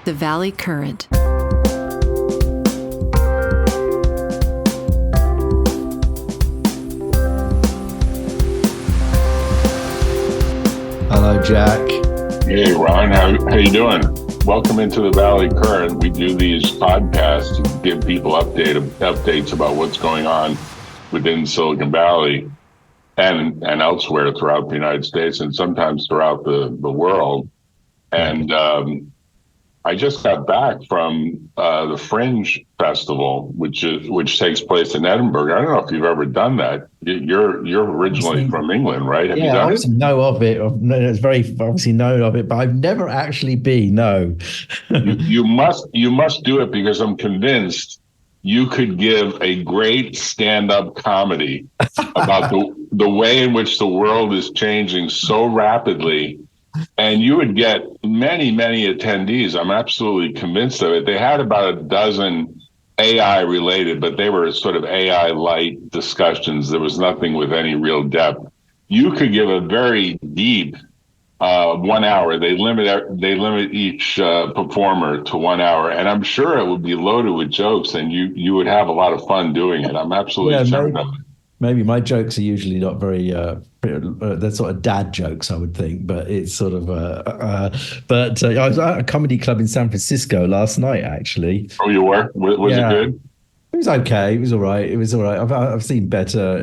The Valley Current. Hello, Jack. Hey, Ron. How you doing? Welcome into the Valley Current. We do these podcasts to give people updates about what's going on within Silicon Valley and elsewhere throughout the United States and sometimes throughout the world. And I just got back from the Fringe Festival, which takes place in Edinburgh. I don't know if you've ever done that. You're originally from England, right? Have you done I it? obviously know of it. It's very obviously known of it, but I've never actually been. No. You must do it, because I'm convinced you could give a great stand-up comedy about the way in which the world is changing so rapidly. And you would get many, many attendees. I'm absolutely convinced of it. They had about a dozen AI related, but they were sort of AI light discussions. There was nothing with any real depth. You could give a very deep 1 hour. They limit each performer to 1 hour, and I'm sure it would be loaded with jokes, and you would have a lot of fun doing it. I'm absolutely certain of it. Maybe my jokes are usually not very, they're sort of dad jokes, I would think, but it's sort of, but I was at a comedy club in San Francisco last night, actually. Oh, you were? Was it good? It was okay. It was all right. I've seen better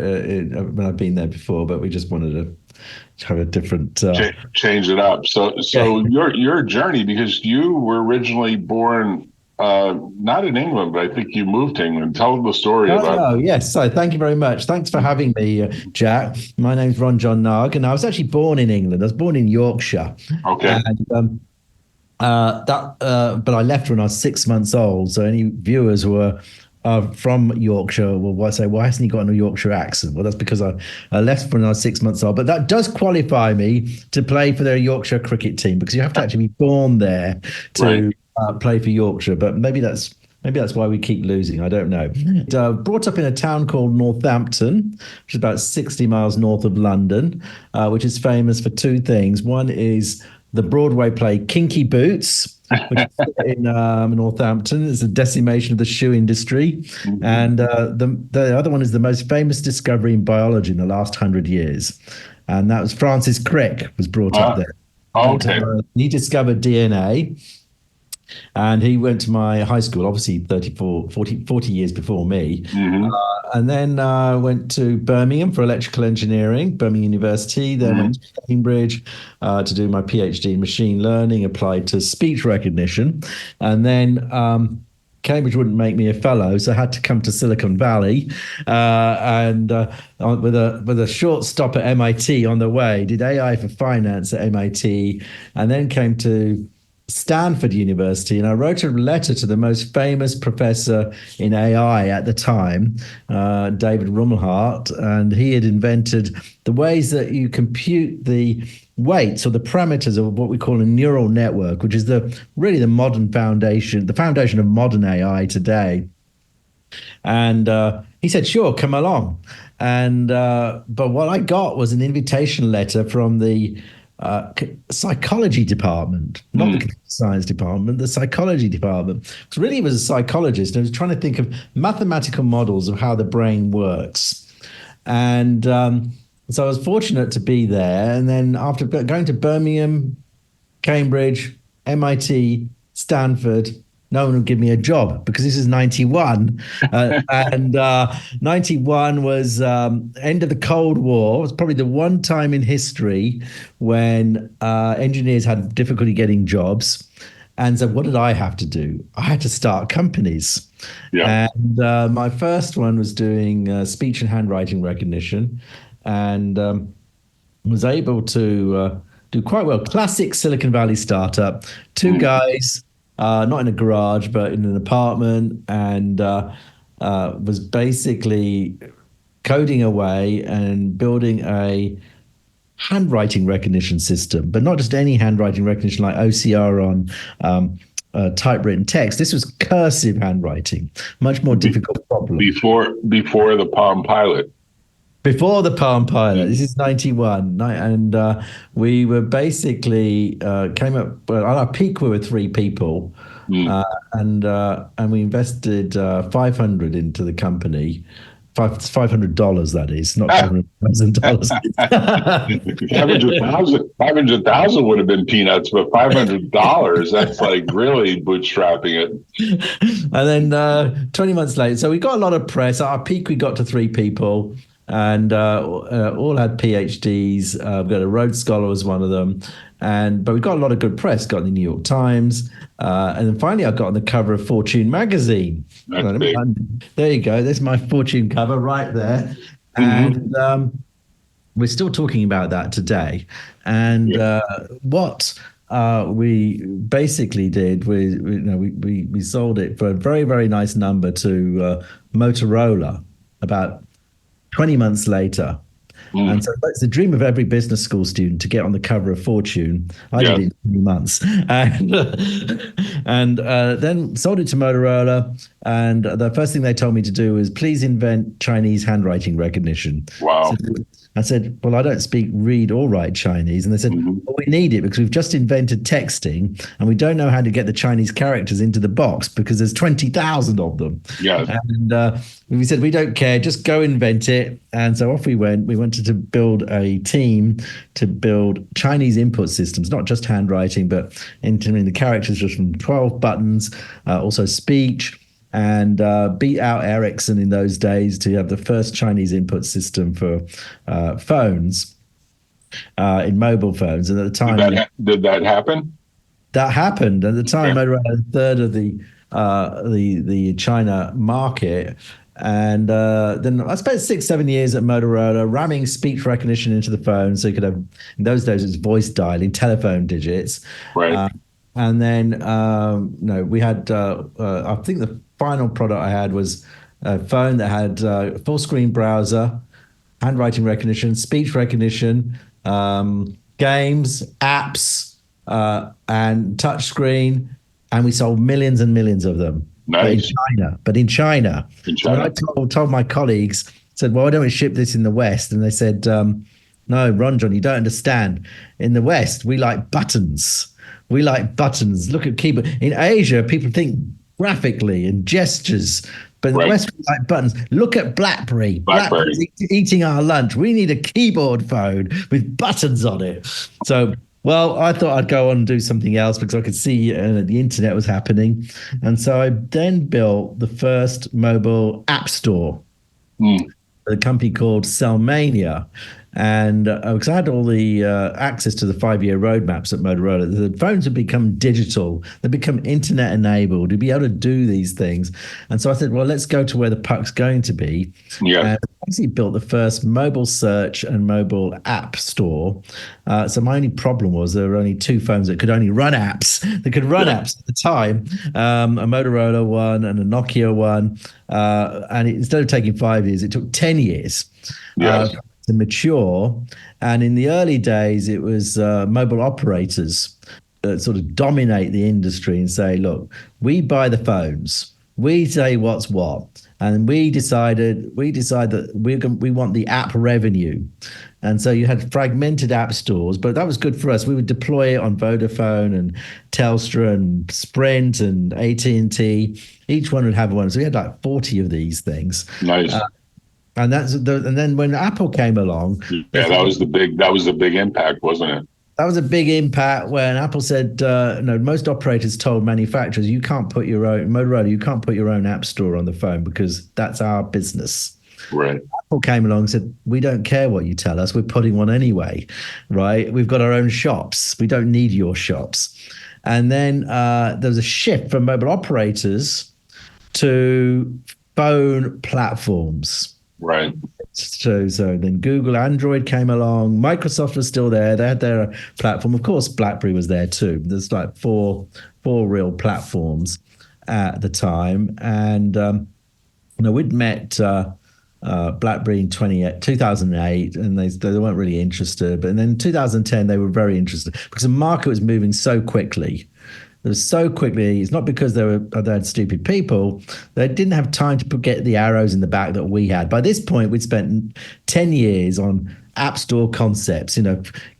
when I've been there before, but we just wanted to have a different change it up. So your journey, because you were originally born not in England, but I think you moved to England. Tell the story about. Oh, yes. So thank you very much. Thanks for having me, Jack. My name's Ronjon Nag, and I was actually born in England. I was born in Yorkshire. Okay. And, but I left when I was 6 months old. So any viewers who are from Yorkshire will say, why hasn't he got a Yorkshire accent? Well, that's because I left when I was 6 months old. But that does qualify me to play for their Yorkshire cricket team, because you have to actually be born there to play for Yorkshire. But maybe that's why we keep losing. I don't know. Brought up in a town called Northampton, which is about 60 miles north of London, which is famous for two things. One is the Broadway play Kinky Boots, which is in Northampton. It's a decimation of the shoe industry. Mm-hmm. And the other one is the most famous discovery in biology in the last 100 years. And that was Francis Crick was brought up there. Okay. And, he discovered DNA. And he went to my high school, obviously 40 years before me. Mm-hmm. And then went to Birmingham for electrical engineering, Birmingham University. Then went to Cambridge to do my PhD in machine learning, applied to speech recognition. And then Cambridge wouldn't make me a fellow, so I had to come to Silicon Valley. And with a short stop at MIT on the way, did AI for finance at MIT, and then came to Stanford University, and I wrote a letter to the most famous professor in AI at the time, David Rumelhart, and he had invented the ways that you compute the weights or the parameters of what we call a neural network, which is really the modern foundation, the foundation of modern AI today. And he said, sure, come along. And but what I got was an invitation letter from the psychology department, not the computer science department, the psychology department. So really, he was a psychologist and he was trying to think of mathematical models of how the brain works. And so I was fortunate to be there. And then after going to Birmingham, Cambridge, MIT, Stanford, no one would give me a job, because this is 91. And 91 was end of the Cold War. It was probably the one time in history when engineers had difficulty getting jobs. And so what did I have to do? I had to start companies. Yeah. And my first one was doing speech and handwriting recognition, and was able to do quite well. Classic Silicon Valley startup. Two guys, not in a garage, but in an apartment, and was basically coding away and building a handwriting recognition system, but not just any handwriting recognition like OCR on typewritten text. This was cursive handwriting, much more difficult problem. Before the Palm Pilot. Before the Palm Pilot. This is 91. And we were basically came up, well, on our peak we were 3 people. Mm. And we invested 500 into the company. $500, that is, not $500,000. 500,000 would have been peanuts, but $500, that's like really bootstrapping it. And then 20 months later, so we got a lot of press. At our peak, we got to 3 people, and all had PhDs. We got a Rhodes Scholar was one of them, but we got a lot of good press. Got in the New York Times, and then finally, I got on the cover of Fortune magazine. That's big. There you go. There's my Fortune cover right there, and we're still talking about that today. And what we basically did was, we sold it for a very, very nice number to Motorola about 20 months later. And so it's the dream of every business school student to get on the cover of Fortune. I did it in 20 months. And then sold it to Motorola. And the first thing they told me to do was, please invent Chinese handwriting recognition. Wow. So I said, well, I don't speak, read, or write Chinese. And they said, well, we need it because we've just invented texting and we don't know how to get the Chinese characters into the box because there's 20,000 of them. Yes. And we said, we don't care, just go invent it. And so off we went. We wanted to build a team to build Chinese input systems, not just handwriting, but entering the characters just from 12 buttons, also speech. And beat out Ericsson in those days to have the first Chinese input system for phones, in mobile phones. And at the time, did that happen? That happened. At the time, Motorola had a third of the China market. And then I spent 6-7 years at Motorola ramming speech recognition into the phone, so you could have, in those days it was voice dialing, telephone digits. Right. And then we had I think the final product I had was a phone that had full screen browser, handwriting recognition, speech recognition, games, apps, and touch screen, and we sold millions and millions of them. Nice. But in China. So when I told my colleagues, said, well, why don't we ship this in the West? And they said, no, Ronjon, you don't understand. In the West, we like buttons. We like buttons. Look at keyboard. In Asia, people think graphically and gestures, but in the West, we like buttons. Look at BlackBerry. BlackBerry's eating our lunch. We need a keyboard phone with buttons on it. So, well, I thought I'd go on and do something else because I could see the internet was happening. And so I then built the first mobile app store, a company called Cellmania. And because I had all the access to the 5-year roadmaps at Motorola, the phones had become digital, they'd become internet enabled, you'd be able to do these things. And so I said, well, let's go to where the puck's going to be. Yeah. And I actually built the first mobile search and mobile app store. So my only problem was there were only 2 phones that could only run apps. They could run apps at the time, a Motorola one and a Nokia one. And instead of taking 5 years, it took 10 years. Yes. To mature. And in the early days, it was mobile operators that sort of dominate the industry and say, look, we buy the phones, we say what's what, and we decide that we want the app revenue. And so you had fragmented app stores, but that was good for us. We would deploy it on Vodafone and Telstra and Sprint and AT&T. Each one would have one. So we had like 40 of these things. Nice. And then when Apple came along, that was the big impact, wasn't it? That was a big impact when Apple said, no, most operators told manufacturers, you can't put your own app store on the phone because that's our business. Right. Apple came along and said, we don't care what you tell us, we're putting one anyway, right? We've got our own shops, we don't need your shops. And then there was a shift from mobile operators to phone platforms. Right. So then Google, Android came along. Microsoft was still there. They had their platform. Of course, BlackBerry was there too. There's like four real platforms at the time. And we'd met BlackBerry in 2008, and they weren't really interested. But then in 2010, they were very interested because the market was moving so quickly. It was so quickly. It's not because they had stupid people. They didn't have time to get the arrows in the back that we had. By this point, we'd spent 10 years on app store concepts,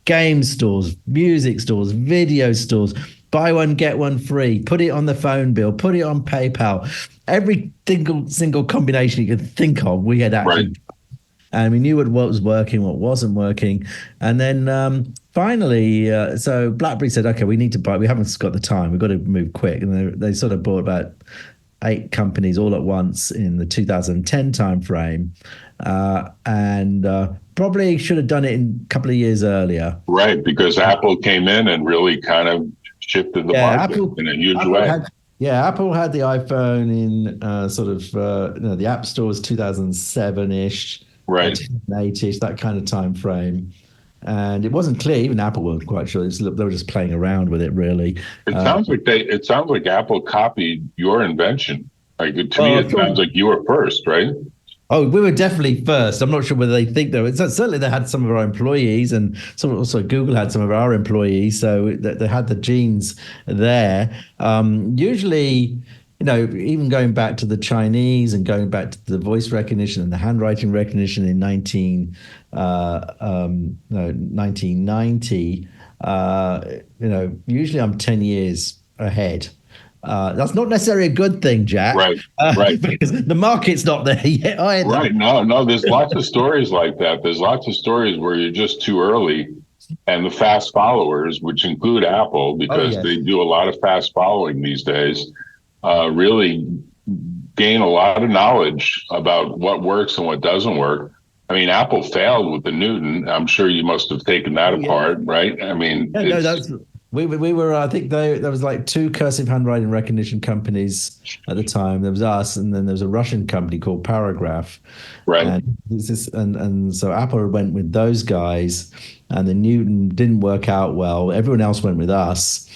game stores, music stores, video stores, buy one, get one free, put it on the phone bill, put it on PayPal. Every single combination you could think of, we had actually, and we knew what was working, what wasn't working. And then finally, so BlackBerry said, okay, we need to buy, we haven't got the time, we've got to move quick. And they sort of bought about 8 companies all at once in the 2010 timeframe. And probably should have done it in a couple of years earlier. Right, because Apple came in and really kind of shifted the market in a huge way. Apple had the iPhone in the App Store was 2007-ish, right, 2008-ish, that kind of time frame. And it wasn't clear, even Apple weren't quite sure. They were just playing around with it, really. It sounds like Apple copied your invention. Like, to me, it sounds like you were first, right? Oh, we were definitely first. I'm not sure whether they think though. Certainly they had some of our employees, and also Google had some of our employees. So they had the genes there. Usually, even going back to the Chinese and going back to the voice recognition and the handwriting recognition in 1990, usually I'm 10 years ahead. That's not necessarily a good thing, Jack. Right. Because the market's not there yet either. Right. No, there's lots of stories like that. There's lots of stories where you're just too early. And the fast followers, which include Apple, because they do a lot of fast following these days, really gain a lot of knowledge about what works and what doesn't work. I mean, Apple failed with the Newton. I'm sure you must have taken that apart, right? I mean, we were, I think there was like 2 cursive handwriting recognition companies at the time. There was us, and then there was a Russian company called Paragraph. Right. And so Apple went with those guys, and the Newton didn't work out well. Everyone else went with us.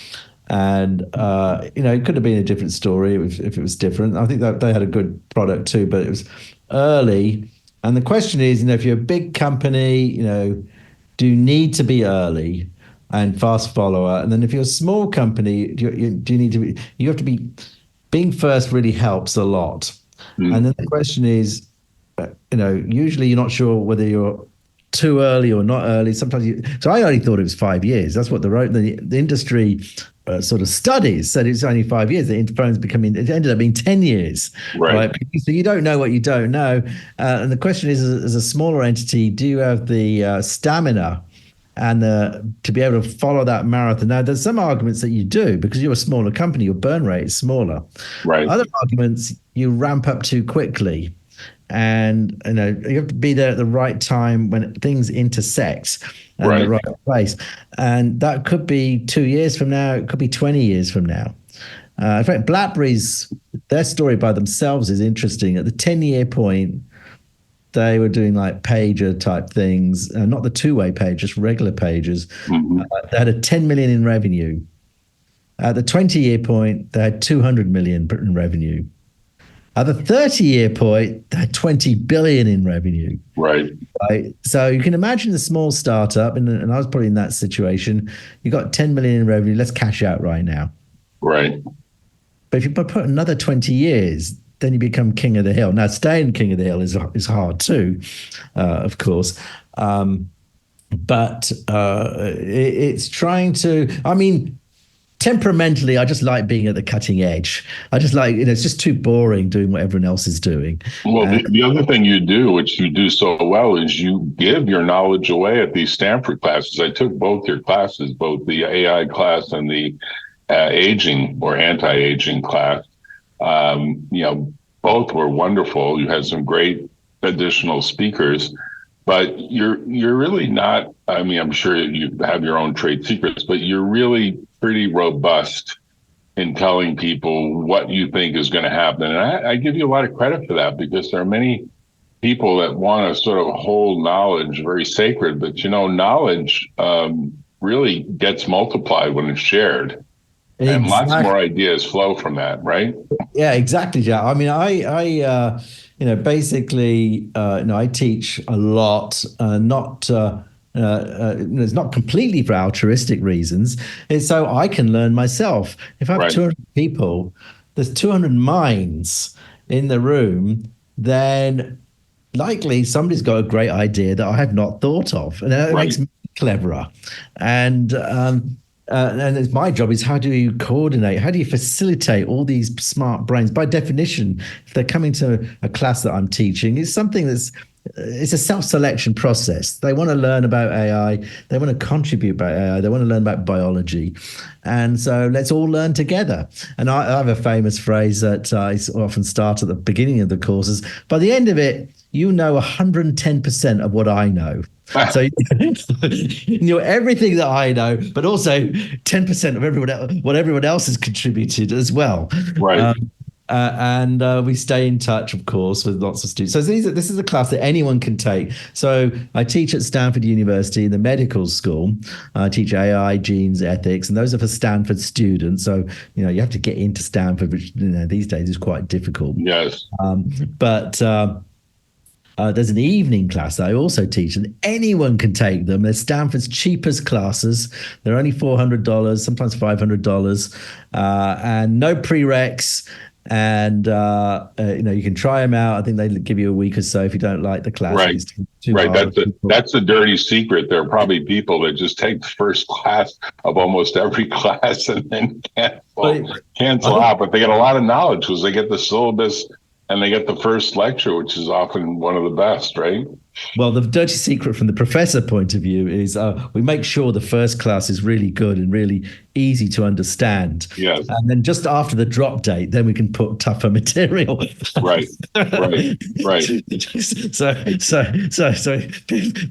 And, it could have been a different story if it was different. I think that they had a good product too, but it was early. And the question is, if you're a big company, do you need to be early and fast follower? And then if you're a small company, do you need to be, you have to be, being first really helps a lot. And then the question is, usually you're not sure whether you're too early or not early. Sometimes so I only thought it was 5 years. That's what the industry sort of studies said. It's only 5 years. The phones it ended up being 10 years. Right. So you don't know what you don't know. And the question is, as a smaller entity, do you have the stamina and to be able to follow that marathon? Now, there's some arguments that you do because you're a smaller company, your burn rate is smaller. Right. Other arguments, you ramp up too quickly. And you have to be there at the right time when things intersect and the right place. And that could be 2 years from now. It could be 20 years from now. In fact, BlackBerry's, their story by themselves is interesting. At the 10-year point, they were doing like pager type things, not the two-way page, just regular pages. They had a 10 million in revenue. At the 20-year point, they had 200 million in revenue. At the 30-year point, they had 20 billion in revenue. Right. So you can imagine a small startup, and I was probably in that situation. You got 10 million in revenue. Let's cash out right now. Right. But if you put another 20 years, then you become king of the hill. Now, staying king of the hill is hard too, of course. But it's trying to. I mean, temperamentally, I just like being at the cutting edge. I just like, it's just too boring doing what everyone else is doing. Well, the other thing you do, which you do so well, is you give your knowledge away at these Stanford classes. I took both your classes, both the AI class and the aging or anti-aging class. Both were wonderful. You had some great additional speakers, but you're really not, I mean, I'm sure you have your own trade secrets, but you're really pretty robust in telling people what you think is going to happen. And I give you a lot of credit for that, because there are many people that want to sort of hold knowledge very sacred, but knowledge really gets multiplied when it's shared. And lots more ideas flow from that, right? Yeah, exactly, Jack. I mean, I basically, I teach a lot, it's not completely for altruistic reasons. It's so I can learn myself. If I have 200 people, there's 200 minds in the room, then likely somebody's got a great idea that I have not thought of, and it makes me cleverer. And And it's my job is how do you coordinate? How do you facilitate all these smart brains? By definition, if they're coming to a class that I'm teaching, it's something it's a self-selection process. They want to learn about AI. They want to contribute about AI. They want to learn about biology. And so let's all learn together. And I have a famous phrase that I often start at the beginning of the courses. By the end of it, you know 110% of what I know. So you know everything that I know, but also 10% of everyone else, what everyone else has contributed as well. Right. And we stay in touch, of course, with lots of students. So this is a class that anyone can take. So I teach at Stanford University in the medical school. I teach AI, genes, ethics, and those are for Stanford students. So, you know, you have to get into Stanford, which, you know, these days is quite difficult. Yes. But there's an evening class that I also teach, and anyone can take them. They're Stanford's cheapest classes. They're only $400, sometimes $500, and no prereqs. And you know, you can try them out. I think they give you a week or so if you don't like the class. Right. Right. That's the dirty secret. There are probably people that just take the first class of almost every class and then cancel out. But they get a lot of knowledge because they get the syllabus and they get the first lecture, which is often one of the best, right? Well, the dirty secret from the professor point of view is we make sure the first class is really good and really easy to understand. Yes. And then just after the drop date, then we can put tougher material. Right. So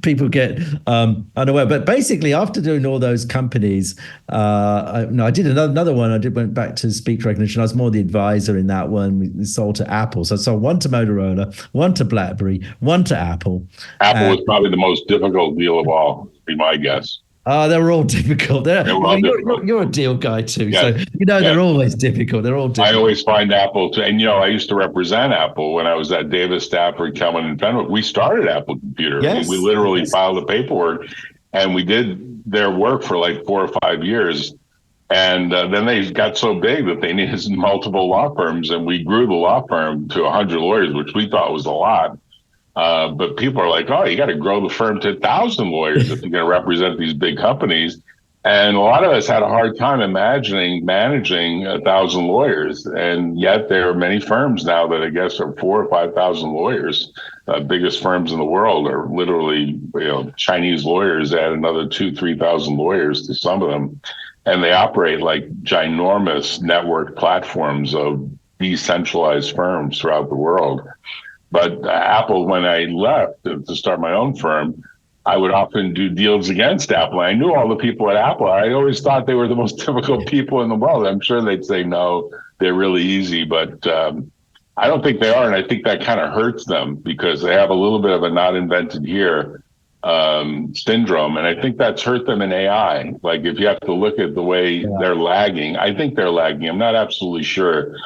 people get unaware. But basically, after doing all those companies, I did another one. Went back to speech recognition. I was more the advisor in that one. We sold to Apple. So I sold one to Motorola, one to BlackBerry, one to Apple. Apple was probably the most difficult deal of all, be my guess. They were all difficult. You're a deal guy too, yes. So you know they're always difficult. They're all difficult. I always find Apple, and you know, I used to represent Apple when I was at Davis, Stanford, Kelman, and Fenwick. We started Apple Computer. Yes. We literally filed the paperwork, and we did their work for like 4 or 5 years. And then they got so big that they needed multiple law firms, and we grew the law firm to 100 lawyers, which we thought was a lot. But people are like, oh, you got to grow the firm to 1,000 lawyers if you're going to represent these big companies. And a lot of us had a hard time imagining managing 1,000 lawyers. And yet there are many firms now that I guess are 4,000 or 5,000 lawyers. Biggest firms in the world are literally, you know, Chinese lawyers add another 2,000, 3,000 lawyers to some of them. And they operate like ginormous network platforms of decentralized firms throughout the world. But Apple, when I left to start my own firm, I would often do deals against Apple. I knew all the people at Apple. I always thought they were the most difficult people in the world. I'm sure they'd say, no, they're really easy. But I don't think they are. And I think that kind of hurts them because they have a little bit of a not invented here syndrome. And I think that's hurt them in AI. Like if you have to look at the way they're lagging, I think they're lagging. I'm not absolutely sure,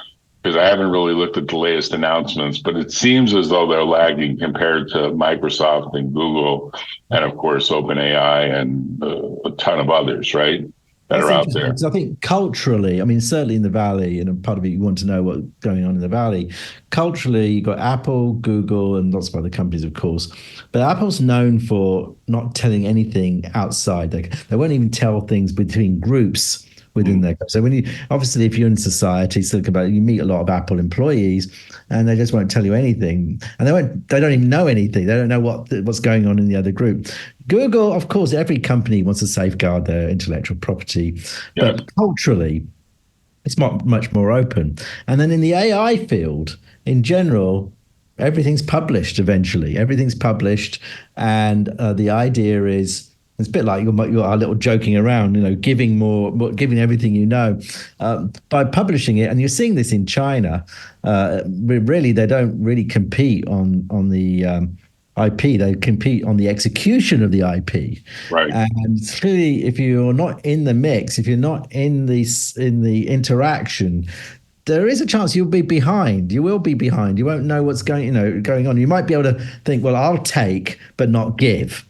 because I haven't really looked at the latest announcements, but it seems as though they're lagging compared to Microsoft and Google, and of course, OpenAI and a ton of others, right, that are out there. I think culturally, I mean, certainly in the Valley, and part of it, you want to know what's going on in the Valley. Culturally, you've got Apple, Google, and lots of other companies, of course. But Apple's known for not telling anything outside. They won't even tell things between groups within their. So when you, obviously, if you're in society, Silicon Valley, you meet a lot of Apple employees, and they just won't tell you anything, and they don't even know anything. They don't know what's going on in the other group. Google, of course, every company wants to safeguard their intellectual property, but culturally, it's much more open. And then in the AI field, in general, everything's published eventually. Everything's published, and the idea is, it's a bit like your little joking around, you know, giving everything you know by publishing it. And you're seeing this in China. Really, they don't really compete on the IP. They compete on the execution of the IP. Right. And clearly, if you're not in the mix, if you're not in the interaction, there is a chance you'll be behind. You will be behind. You won't know what's going on. You might be able to think, well, I'll take but not give.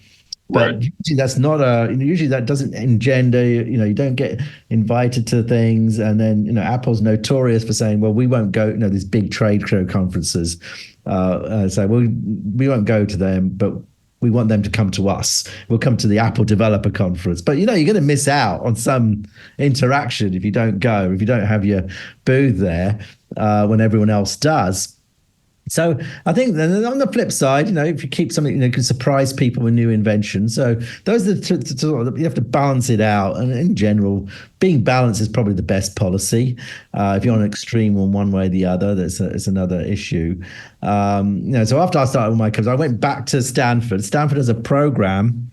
But usually that's not usually that doesn't engender, you don't get invited to things. And then, Apple's notorious for saying, well, we won't go, these big trade show conferences. So we won't go to them, but we want them to come to us. We'll come to the Apple Developer Conference. But, you're going to miss out on some interaction if you don't go, if you don't have your booth there when everyone else does. So I think then on the flip side, if you keep something, you can surprise people with new inventions. So those are you have to balance it out. And in general, being balanced is probably the best policy. If you're on an extreme one way or the other, it's another issue. So after I started with my career, I went back to Stanford. Stanford has a program.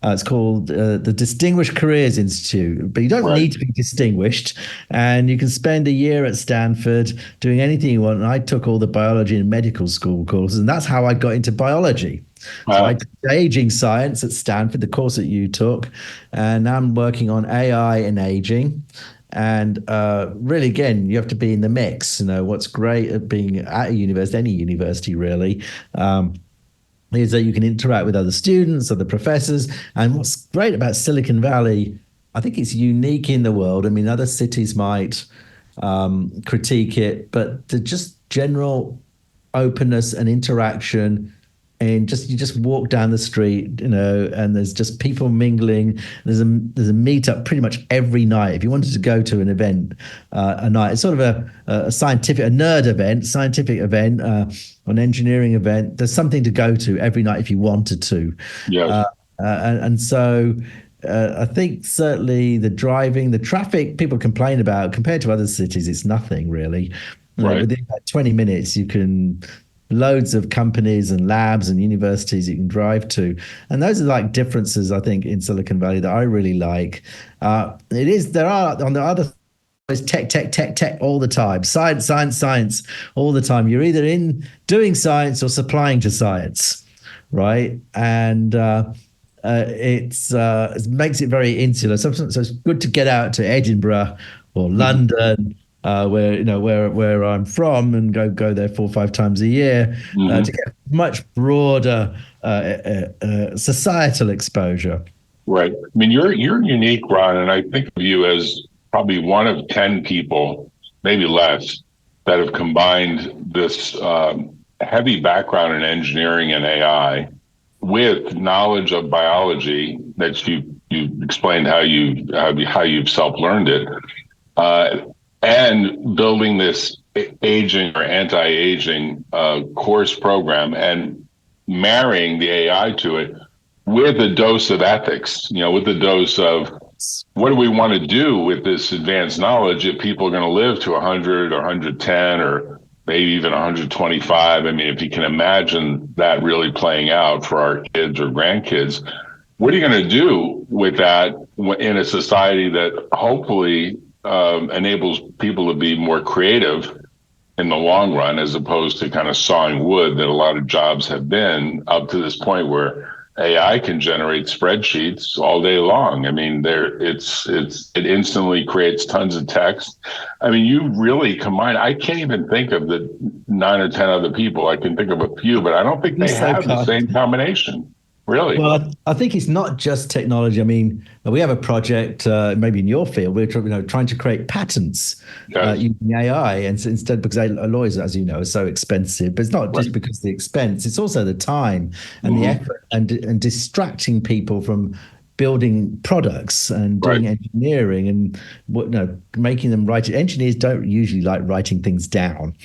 It's called the Distinguished Careers Institute, but you don't need to be distinguished, and you can spend a year at Stanford doing anything you want. And I took all the biology and medical school courses, and that's how I got into biology. So I did aging science at Stanford, the course that you took, and now I'm working on AI and aging. And really, again, you have to be in the mix. What's great at being at a university, any university really, is that you can interact with other students, other professors. And what's great about Silicon Valley, I think it's unique in the world. I mean, other cities might critique it, but the just general openness and interaction, and you just walk down the street, and there's just people mingling. There's a meetup pretty much every night. If you wanted to go to an event, a night, it's sort of a scientific event, an engineering event. There's something to go to every night if you wanted to. Yes. And so I think certainly the traffic people complain about compared to other cities, it's nothing really. Within about 20 minutes, you can loads of companies and labs and universities you can drive to. And those are like differences, I think, in Silicon Valley that I really like. There are on the other is tech all the time, science all the time. You're either in doing science or supplying to science, right? And it makes it very insular. So it's good to get out to Edinburgh or London, where I'm from, and go there 4 or 5 times a year to get much broader societal exposure. Right. I mean, you're unique, Ron, and I think of you as probably one of 10 people, maybe less, that have combined this heavy background in engineering and AI with knowledge of biology that you explained how you've self-learned it, and building this aging or anti-aging course program and marrying the AI to it with a dose of ethics, with a dose of what do we want to do with this advanced knowledge if people are going to live to 100 or 110 or maybe even 125. I mean, if you can imagine that really playing out for our kids or grandkids, what are you going to do with that in a society that hopefully enables people to be more creative in the long run, as opposed to kind of sawing wood that a lot of jobs have been up to this point where AI can generate spreadsheets all day long. I mean, it instantly creates tons of text. I mean, you really combine. I can't even think of the 9 or 10 other people. I can think of a few, but I don't think they have the same combination. Really? Well, I think it's not just technology. I mean, we have a project, maybe in your field, we're trying to create patents using AI, and so instead, because lawyers, as you know, are so expensive. But it's not just because of the expense; it's also the time and the effort and distracting people from building products and doing engineering and making them write it. Engineers don't usually like writing things down.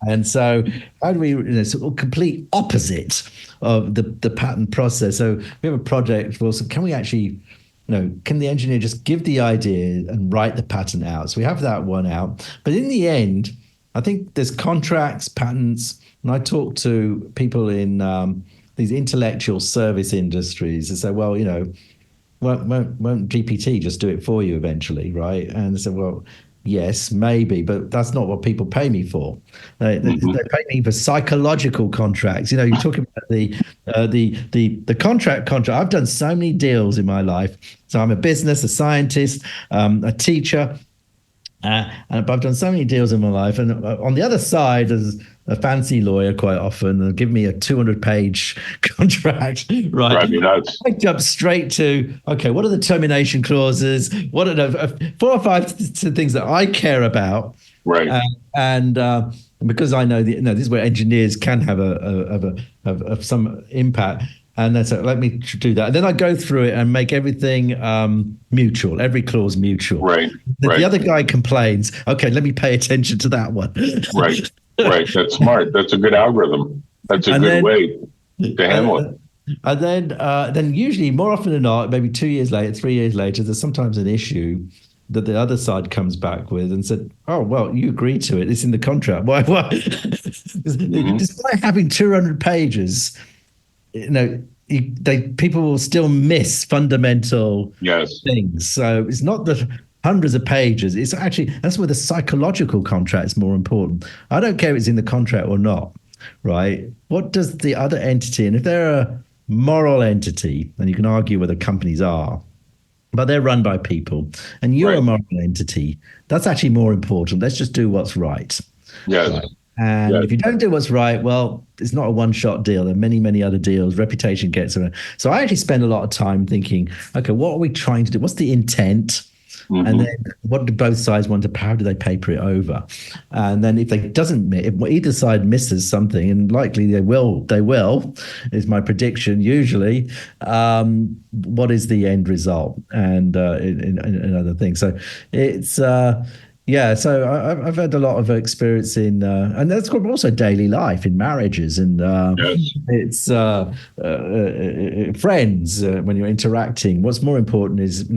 And so how do we, sort of complete opposite of the patent process? So we have a project, well, so can we actually, can the engineer just give the idea and write the patent out? So we have that one out. But in the end, I think there's contracts, patents, and I talk to people in these intellectual service industries and say, well, won't GPT just do it for you eventually, right? And they say, well, yes, maybe, but that's not what people pay me for. They pay me for psychological contracts. You're talking about the contract. I've done so many deals in my life. So I'm a business, a scientist, a teacher, and I've done so many deals in my life. And on the other side, there's a fancy lawyer quite often and give me a 200-page contract, right? I jump straight to, okay, what are the termination clauses? What are the 4 or 5 things that I care about? Right. And because I know this is where engineers can have some impact. And then so let me do that. And then I go through it and make everything mutual, every clause mutual. Right. The other guy complains. Okay, let me pay attention to that one. Right. Right. That's smart. That's a good algorithm. That's a good way to handle it. And then usually, more often than not, maybe 2 years later, 3 years later, there's sometimes an issue that the other side comes back with and said, "Oh, well, you agreed to it. It's in the contract. Why?" Despite having 200 pages, people will still miss fundamental things. So it's not the hundreds of pages. It's actually, that's where the psychological contract is more important. I don't care if it's in the contract or not, right? What does the other entity, and if they're a moral entity, and you can argue whether companies are, but they're run by people, and you're a moral entity, that's actually more important. Let's just do what's right. Yes. Right? And if you don't do what's right, well, it's not a one-shot deal. There are many, many other deals. Reputation gets around. So I actually spend a lot of time thinking, okay, what are we trying to do? What's the intent? And then what do both sides want to, how do they paper it over? And then if either side misses something, and likely they will, is my prediction usually, what is the end result? And in other things. So it's, so I've had a lot of experience in, and that's also daily life in marriages, and it's friends when you're interacting. What's more important is,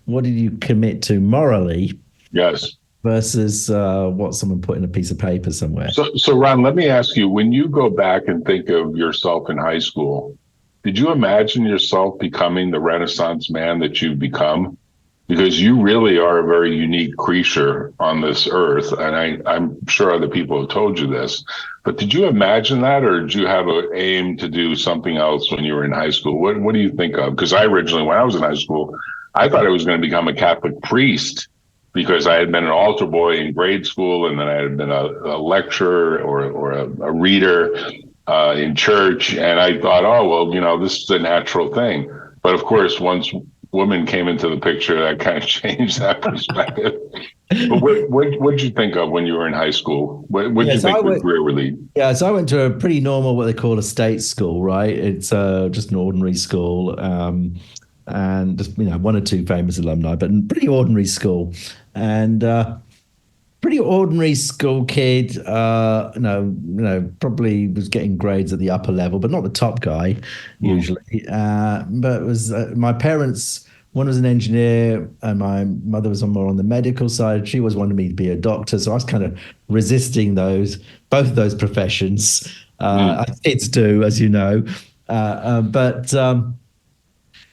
what did you commit to morally? Yes. Versus what someone put in a piece of paper somewhere. So Ron, let me ask you: when you go back and think of yourself in high school, did you imagine yourself becoming the Renaissance man that you've become? Because you really are a very unique creature on this earth. And I'm sure other people have told you this, but did you imagine that, or did you have an aim to do something else when you were in high school? What do you think of? Because I originally, when I was in high school, I thought I was going to become a Catholic priest, because I had been an altar boy in grade school, and then I had been a lecturer or a reader in church. And I thought, oh, well, this is a natural thing. But of course, once women came into the picture, that kind of changed that perspective. But what did you think of when you were in high school? What did you think your career would lead? Yeah, so I went to a pretty normal, what they call a state school, right? It's just an ordinary school, and just, one or two famous alumni, but pretty ordinary school. And pretty ordinary school kid, probably was getting grades at the upper level, but not the top guy usually. But it was my parents, one was an engineer and my mother was more on the medical side. She always wanted me to be a doctor. So I was kind of resisting both of those professions. Kids do, as you know. But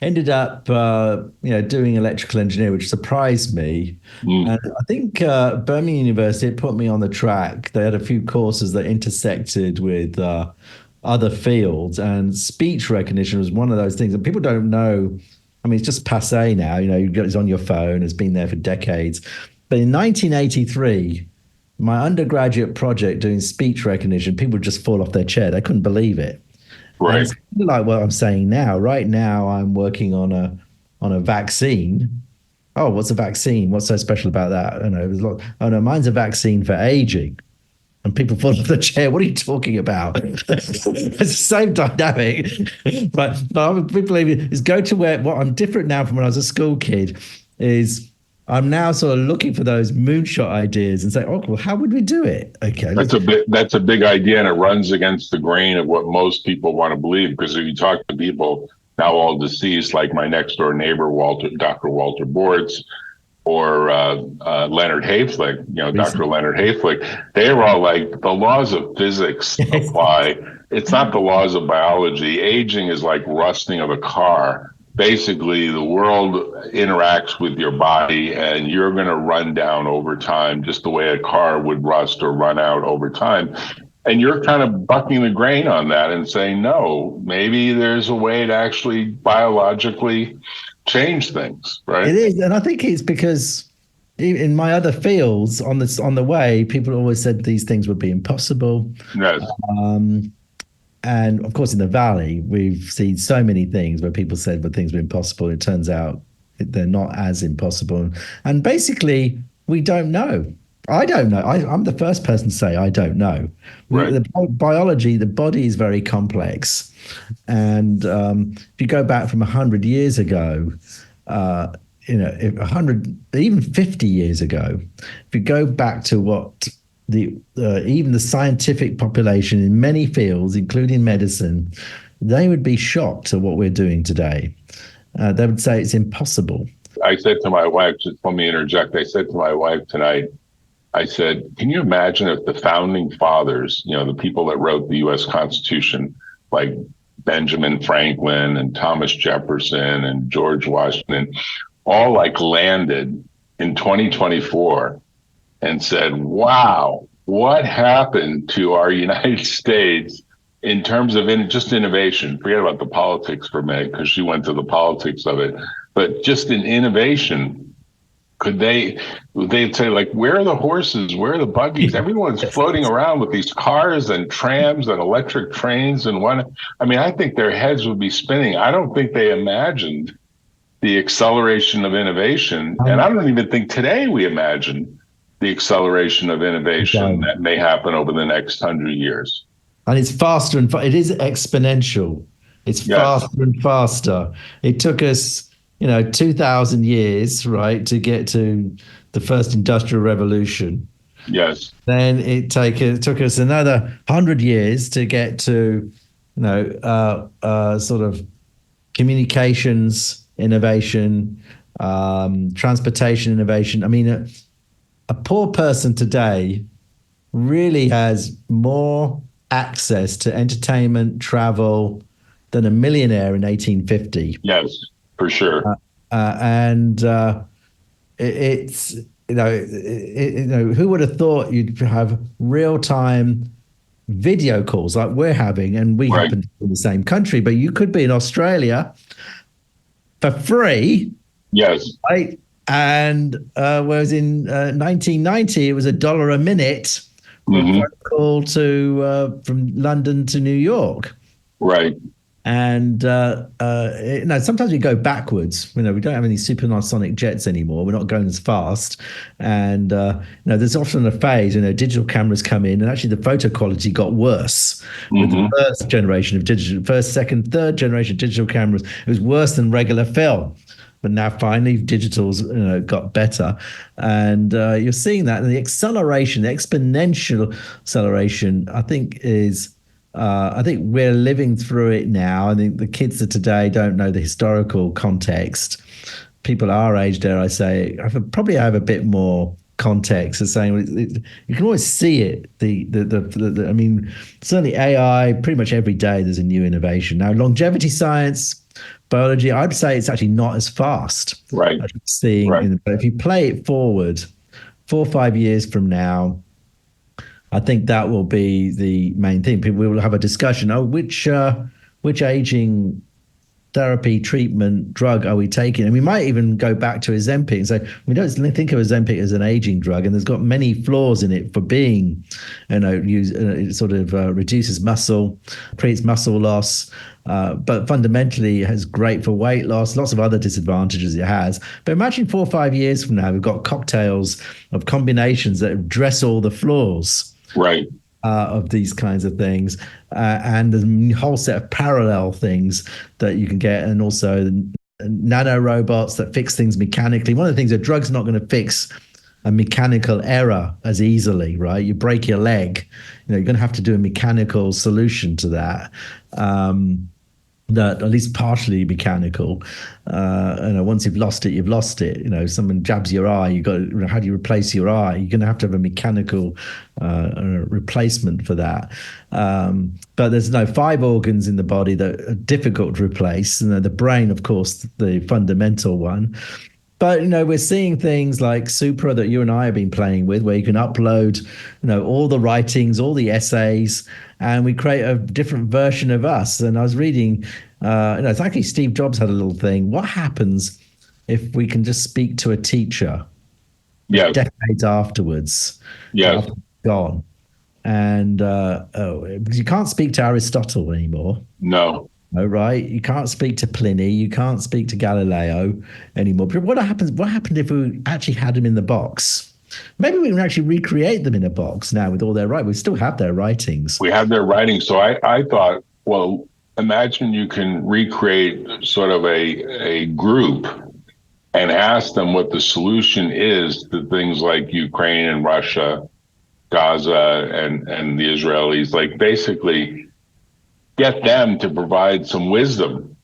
ended up, doing electrical engineering, which surprised me. And I think Birmingham University had put me on the track. They had a few courses that intersected with other fields, and speech recognition was one of those things that people don't know. I mean, it's just passé now. It's on your phone. It's been there for decades. But in 1983, my undergraduate project doing speech recognition, people would just fall off their chair. They couldn't believe it. Right. It's like what I'm saying now. Right now, I'm working on a vaccine. Oh, what's a vaccine? What's so special about that? Oh no, mine's a vaccine for aging. And people fall off the chair. What are you talking about? It's the same dynamic. But I believe is go to where what I'm different now from when I was a school kid is I'm now sort of looking for those moonshot ideas and say, oh, well, how would we do it? Okay. That's a big idea, and it runs against the grain of what most people want to believe. Because if you talk to people now all deceased, like my next door neighbor, Dr. Walter Bortz, or Leonard Hayflick, Dr. Leonard Hayflick, they were all like, the laws of physics apply. It's not the laws of biology. Aging is like rusting of a car. Basically, the world interacts with your body, and you're going to run down over time, just the way a car would rust or run out over time. And you're kind of bucking the grain on that and saying, no, maybe there's a way to actually biologically change things, right? It is, and I think it's because in my other fields on the way, people always said these things would be impossible. Yes. And of course, in the Valley, we've seen so many things where people said that things were impossible. It turns out they're not as impossible. And basically, we don't know. I don't know. I'm the first person to say I don't know. Right. The biology, the body is very complex, and if you go back from 100 years ago, uh, if 100, even 50 years ago, if you go back to what the even the scientific population in many fields, including medicine, they would be shocked at what we're doing today. They would say it's impossible. I said to my wife, just let me interject. I said to my wife tonight, I said, can you imagine if the founding fathers, the people that wrote the U.S. Constitution, like Benjamin Franklin and Thomas Jefferson and George Washington, all like landed in 2024 and said, wow, what happened to our United States in terms of just innovation? Forget about the politics for a minute, because she went to the politics of it, but just in innovation. They'd say, like, where are the horses? Where are the buggies? Everyone's floating around with these cars and trams and electric trains and I think their heads would be spinning. I don't think they imagined the acceleration of innovation. And I don't even think today we imagine the acceleration of innovation that may happen over the next 100 years. And it's faster and it is exponential. It's faster and faster. It took us 2,000 years, right, to get to the first industrial revolution. Yes. Then it took us another 100 years to get to, sort of communications innovation, transportation innovation. I mean, a poor person today really has more access to entertainment, travel than a millionaire in 1850. Yes. For sure. It's who would have thought you'd have real-time video calls like we're having, and we happen to be in the same country, but you could be in Australia for free. Yes. Right. And whereas in 1990 it was $1 a minute for a phone call from London to New York. Right. And sometimes we go backwards. We don't have any supersonic jets anymore. We're not going as fast. And there's often a phase. Digital cameras come in, and actually the photo quality got worse with the first generation of first, second, third generation of digital cameras. It was worse than regular film. But now finally, digital's got better, and you're seeing that. And the acceleration, the exponential acceleration, I think is. I think we're living through it now. I think the kids of today don't know the historical context. People our age, dare I say, probably have a bit more context. As saying you can always see it. I mean, certainly AI. Pretty much every day there's a new innovation. Now, longevity science, biology, I'd say it's actually not as fast. Right. As seeing, but if you play it forward 4 or 5 years from now, I think that will be the main thing. People will have a discussion. Which aging therapy, treatment, drug are we taking? And we might even go back to Ozempic and say we don't think of Ozempic as an aging drug, and there's got many flaws in it for being, it sort of reduces muscle, creates muscle loss, but fundamentally it has great for weight loss. Lots of other disadvantages it has. But imagine 4 or 5 years from now, we've got cocktails of combinations that address all the flaws. Right. Of these kinds of things, and the whole set of parallel things that you can get, and also nano robots that fix things mechanically. One of the things that drugs are not going to fix a mechanical error as easily, right? You break your leg, you're going to have to do a mechanical solution to that. That at least partially mechanical. Once you've lost it, you've lost it. Someone jabs your eye, how do you replace your eye? You're going to have a mechanical replacement for that. But there's 5 organs in the body that are difficult to replace. The brain, of course, the fundamental one. But, we're seeing things like Supra that you and I have been playing with, where you can upload, all the writings, all the essays, and we create a different version of us. And I was reading, it's actually Steve Jobs had a little thing. What happens if we can just speak to a teacher decades afterwards? Yes. After gone. And because you can't speak to Aristotle anymore. No. Oh, right. You can't speak to Pliny. You can't speak to Galileo anymore. But what happened if we actually had him in the box? maybe we can actually recreate them in a box now with all their writing. We still have their writings. We have their writing. So I thought, well, imagine you can recreate sort of a group and ask them what the solution is to things like Ukraine and Russia, Gaza and the Israelis, like basically get them to provide some wisdom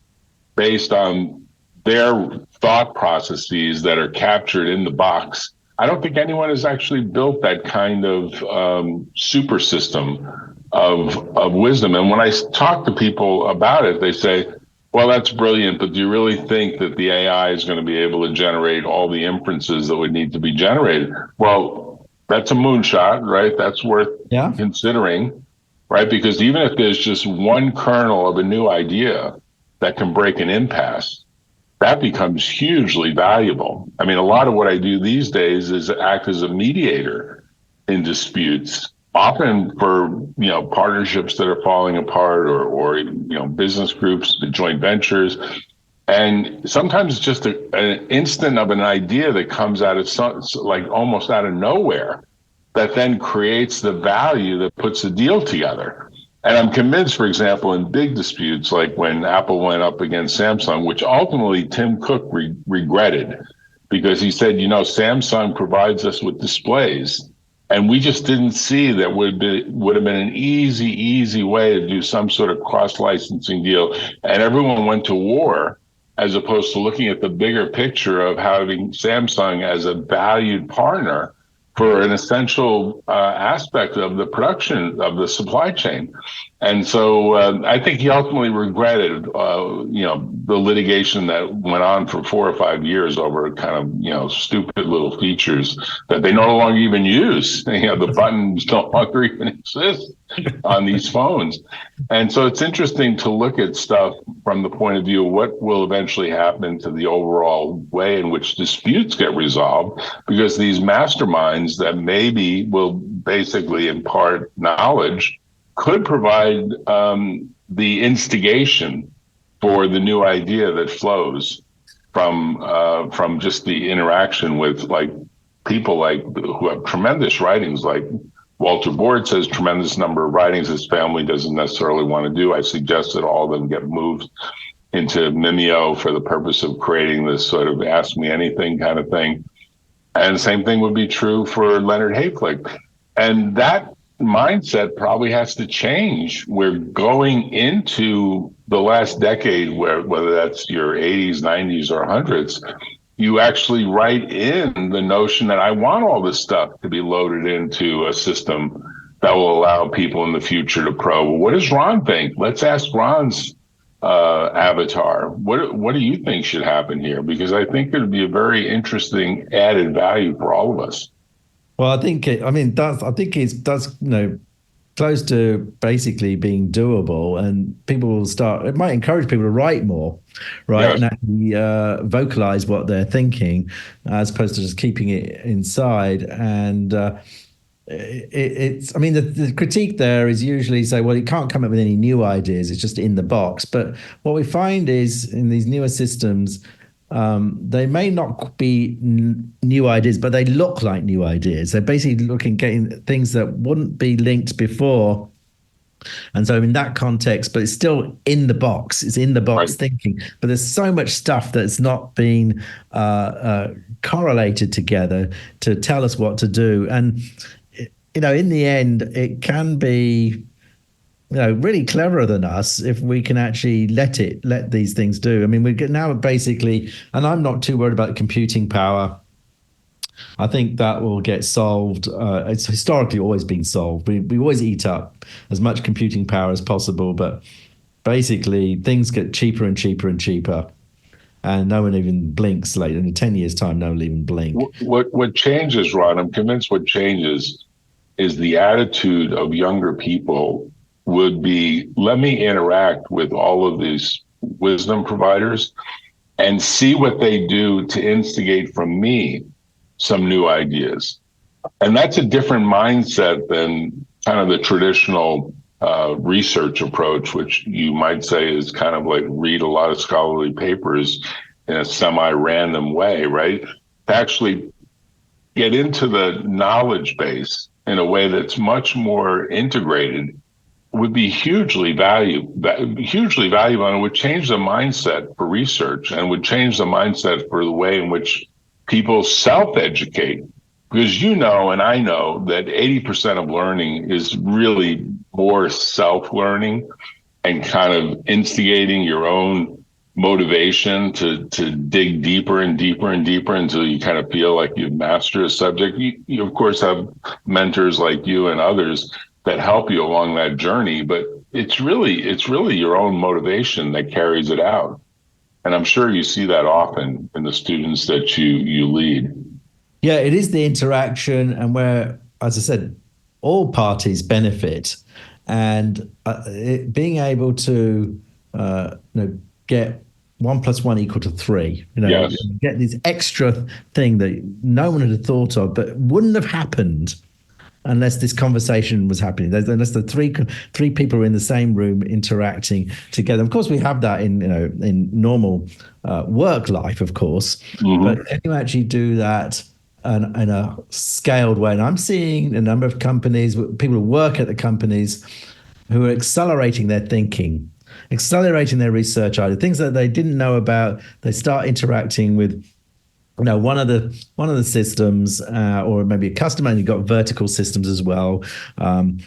based on their thought processes that are captured in the box. I don't think anyone has actually built that kind of super system of wisdom. And when I talk to people about it, they say, well, that's brilliant, but do you really think that the AI is going to be able to generate all the inferences that would need to be generated? Well, that's a moonshot, right? That's worth considering, right? Because even if there's just one kernel of a new idea that can break an impasse, that becomes hugely valuable. I mean, a lot of what I do these days is act as a mediator in disputes, often for, partnerships that are falling apart or business groups, the joint ventures. And sometimes it's just an instant of an idea that comes out of like almost out of nowhere that then creates the value that puts the deal together. And I'm convinced, for example, in big disputes, like when Apple went up against Samsung, which ultimately Tim Cook regretted because he said, Samsung provides us with displays. And we just didn't see that would have been an easy way to do some sort of cross-licensing deal. And everyone went to war as opposed to looking at the bigger picture of having Samsung as a valued partner for an essential aspect of the production of the supply chain. And so I think he ultimately regretted, the litigation that went on for 4 or 5 years over kind of, stupid little features that they no longer even use. The buttons no longer even exist on these phones. And so it's interesting to look at stuff from the point of view of what will eventually happen to the overall way in which disputes get resolved, because these masterminds that maybe will basically impart knowledge could provide the instigation for the new idea that flows from just the interaction with like people like who have tremendous writings. Like Walter Board says, tremendous number of writings his family doesn't necessarily want to do. I suggest that all of them get moved into Mimeo for the purpose of creating this sort of ask me anything kind of thing. And the same thing would be true for Leonard Hayflick. And that mindset probably has to change. We're going into the last decade where, whether that's your 80s, 90s, or 100s, you actually write in the notion that I want all this stuff to be loaded into a system that will allow people in the future to probe. Well, what does Ron think? Let's ask Ron's avatar. What do you think should happen here? Because I think it would be a very interesting added value for all of us. Well, I think it's close to basically being doable, and people will start. It might encourage people to write more, right, and actually vocalize what they're thinking, as opposed to just keeping it inside. And the critique there is usually say, well, you can't come up with any new ideas. It's just in the box. But what we find is in these newer systems, they may not be new ideas, but they look like new ideas. They're basically getting things that wouldn't be linked before. And so in that context, but it's still in the box. It's in the box thinking. But there's so much stuff that's not been correlated together to tell us what to do. And, in the end, it can be really cleverer than us if we can actually let these things do. I mean, we get now basically, and I'm not too worried about computing power. I think that will get solved. It's historically always been solved. We always eat up as much computing power as possible, but basically things get cheaper and cheaper and cheaper. And no one even blinks. Like in 10 years' time, no one will even blink. What changes, Ron, I'm convinced what changes is the attitude of younger people would be, let me interact with all of these wisdom providers and see what they do to instigate from me some new ideas. And that's a different mindset than kind of the traditional research approach, which you might say is kind of like read a lot of scholarly papers in a semi-random way, right? To actually get into the knowledge base in a way that's much more integrated would be hugely valuable, and it would change the mindset for research and would change the mindset for the way in which people self-educate. Because you know, and I know that 80% of learning is really more self-learning and kind of instigating your own motivation to dig deeper and deeper and deeper until you kind of feel like you've mastered a subject. You of course have mentors like you and others that help you along that journey, but it's really your own motivation that carries it out. And I'm sure you see that often in the students that you lead. Yeah, it is the interaction, and where, as I said, all parties benefit, and being able to get 1 + 1 = 3. Yes. Get this extra thing that no one had thought of, but wouldn't have happened unless this conversation was happening. Unless the three people are in the same room interacting together. Of course, we have that in normal work life, of course, but can you actually do that in a scaled way? And I'm seeing a number of companies, people who work at the companies, who are accelerating their thinking, accelerating their research ideas, things that they didn't know about. They start interacting with one of the systems, or maybe a customer, and you've got vertical systems as well. I'm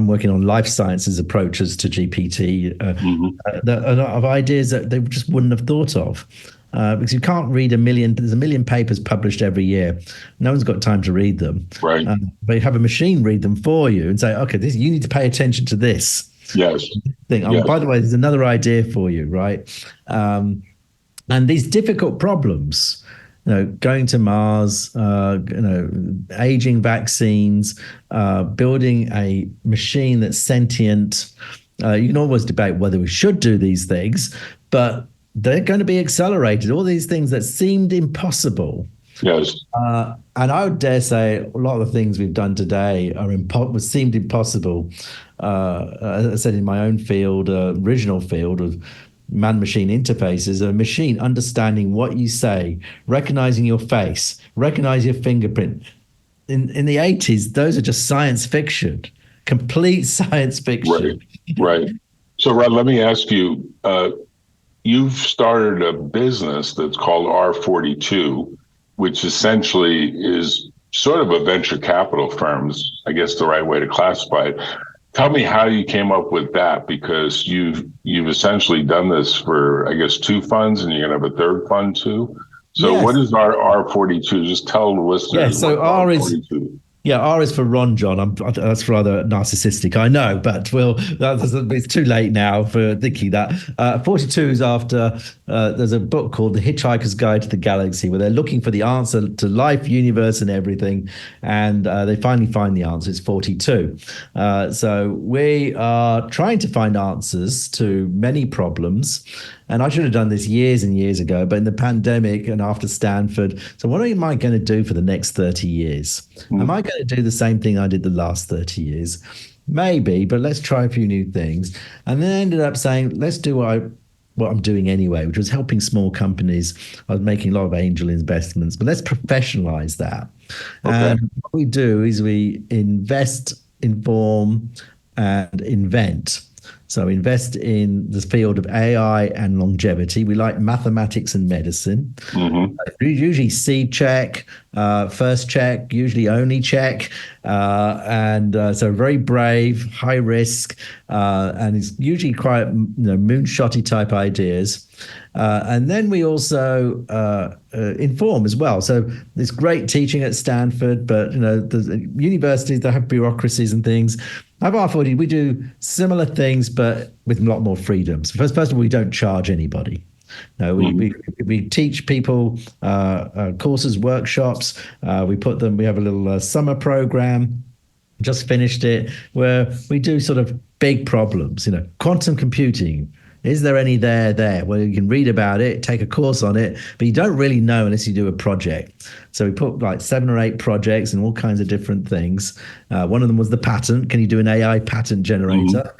working on life sciences approaches to GPT, a lot of ideas that they just wouldn't have thought of. Because you can't read there's a million papers published every year. No one's got time to read them. Right. But you have a machine read them for you and say, okay, you need to pay attention to this. Yes. Thing. Yes. By the way, there's another idea for you, right? And these difficult problems, going to Mars, aging vaccines, building a machine that's sentient. You can always debate whether we should do these things, but they're going to be accelerated. All these things that seemed impossible. Yes. And I would dare say a lot of the things we've done today seemed impossible. As I said, in my own field, original field of man-machine interfaces, a machine understanding what you say, recognizing your face, recognize your fingerprint. In the 80s, those are just science fiction, complete science fiction. Right. So, Rod, let me ask you, you've started a business that's called R42, which essentially is sort of a venture capital firm, is, I guess, the right way to classify it. Tell me how you came up with that, because you've essentially done this for, I guess, 2 funds, and you're going to have a 3rd fund too. So yes. What is R42? Just tell the listeners. Yeah, so R is R is for Ronjon. That's rather narcissistic, I know, but it's too late now for thinking that. 42 is after, there's a book called The Hitchhiker's Guide to the Galaxy, where they're looking for the answer to life, universe, and everything, and they finally find the answer. It's 42. So we are trying to find answers to many problems. And I should have done this years and years ago, but in the pandemic and after Stanford. So what am I going to do for the next 30 years? Am I going to do the same thing I did the last 30 years? Maybe, but let's try a few new things. And then I ended up saying, let's do what I'm doing anyway, which was helping small companies. I was making a lot of angel investments, but let's professionalize that. Okay. And what we do is we invest, inform, and invent. So invest in the field of AI and longevity. We like mathematics and medicine. Usually seed check, first check, usually only check. So very brave, high risk, and it's usually quite moonshotty type ideas. And then we also inform as well. So there's great teaching at Stanford, but the universities that have bureaucracies and things. At R40, we do similar things, but with a lot more freedom. So first of all, we don't charge anybody. No, we teach people courses, workshops. We have a little summer program. Just finished it, where we do sort of big problems. Quantum computing. Is there any there? Well, you can read about it, take a course on it, but you don't really know unless you do a project. So we put like 7 or 8 projects and all kinds of different things. One of them was the patent. Can you do an AI patent generator?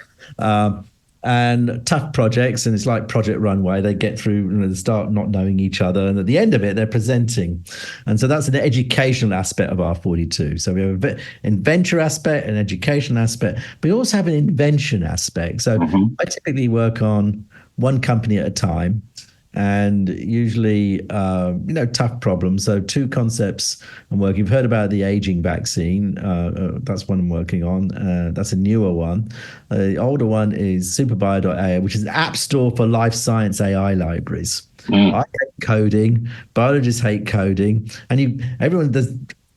and tough projects, and it's like Project Runway. They get through, they start not knowing each other, and at the end of it, they're presenting. And so that's an educational aspect of R42. So we have an inventor aspect, an education aspect, but we also have an invention aspect. So I typically work on one company at a time, and usually tough problems. So two concepts I'm working. You've heard about the aging vaccine. That's one I'm working on. That's a newer one. The older one is superbio.ai, which is an app store for life science AI libraries. I hate coding, biologists hate coding, and there's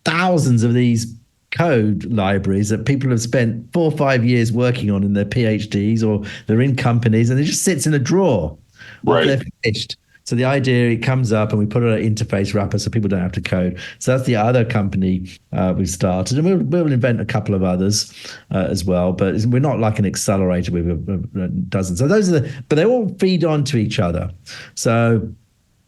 thousands of these code libraries that people have spent 4 or 5 years working on in their PhDs, or they're in companies, and it just sits in a drawer. Right. They're finished. So the idea, it comes up and we put an interface wrapper so people don't have to code. So that's the other company we've started, and we'll invent a couple of others as well. But we're not like an accelerator with a dozen. So but they all feed on to each other. So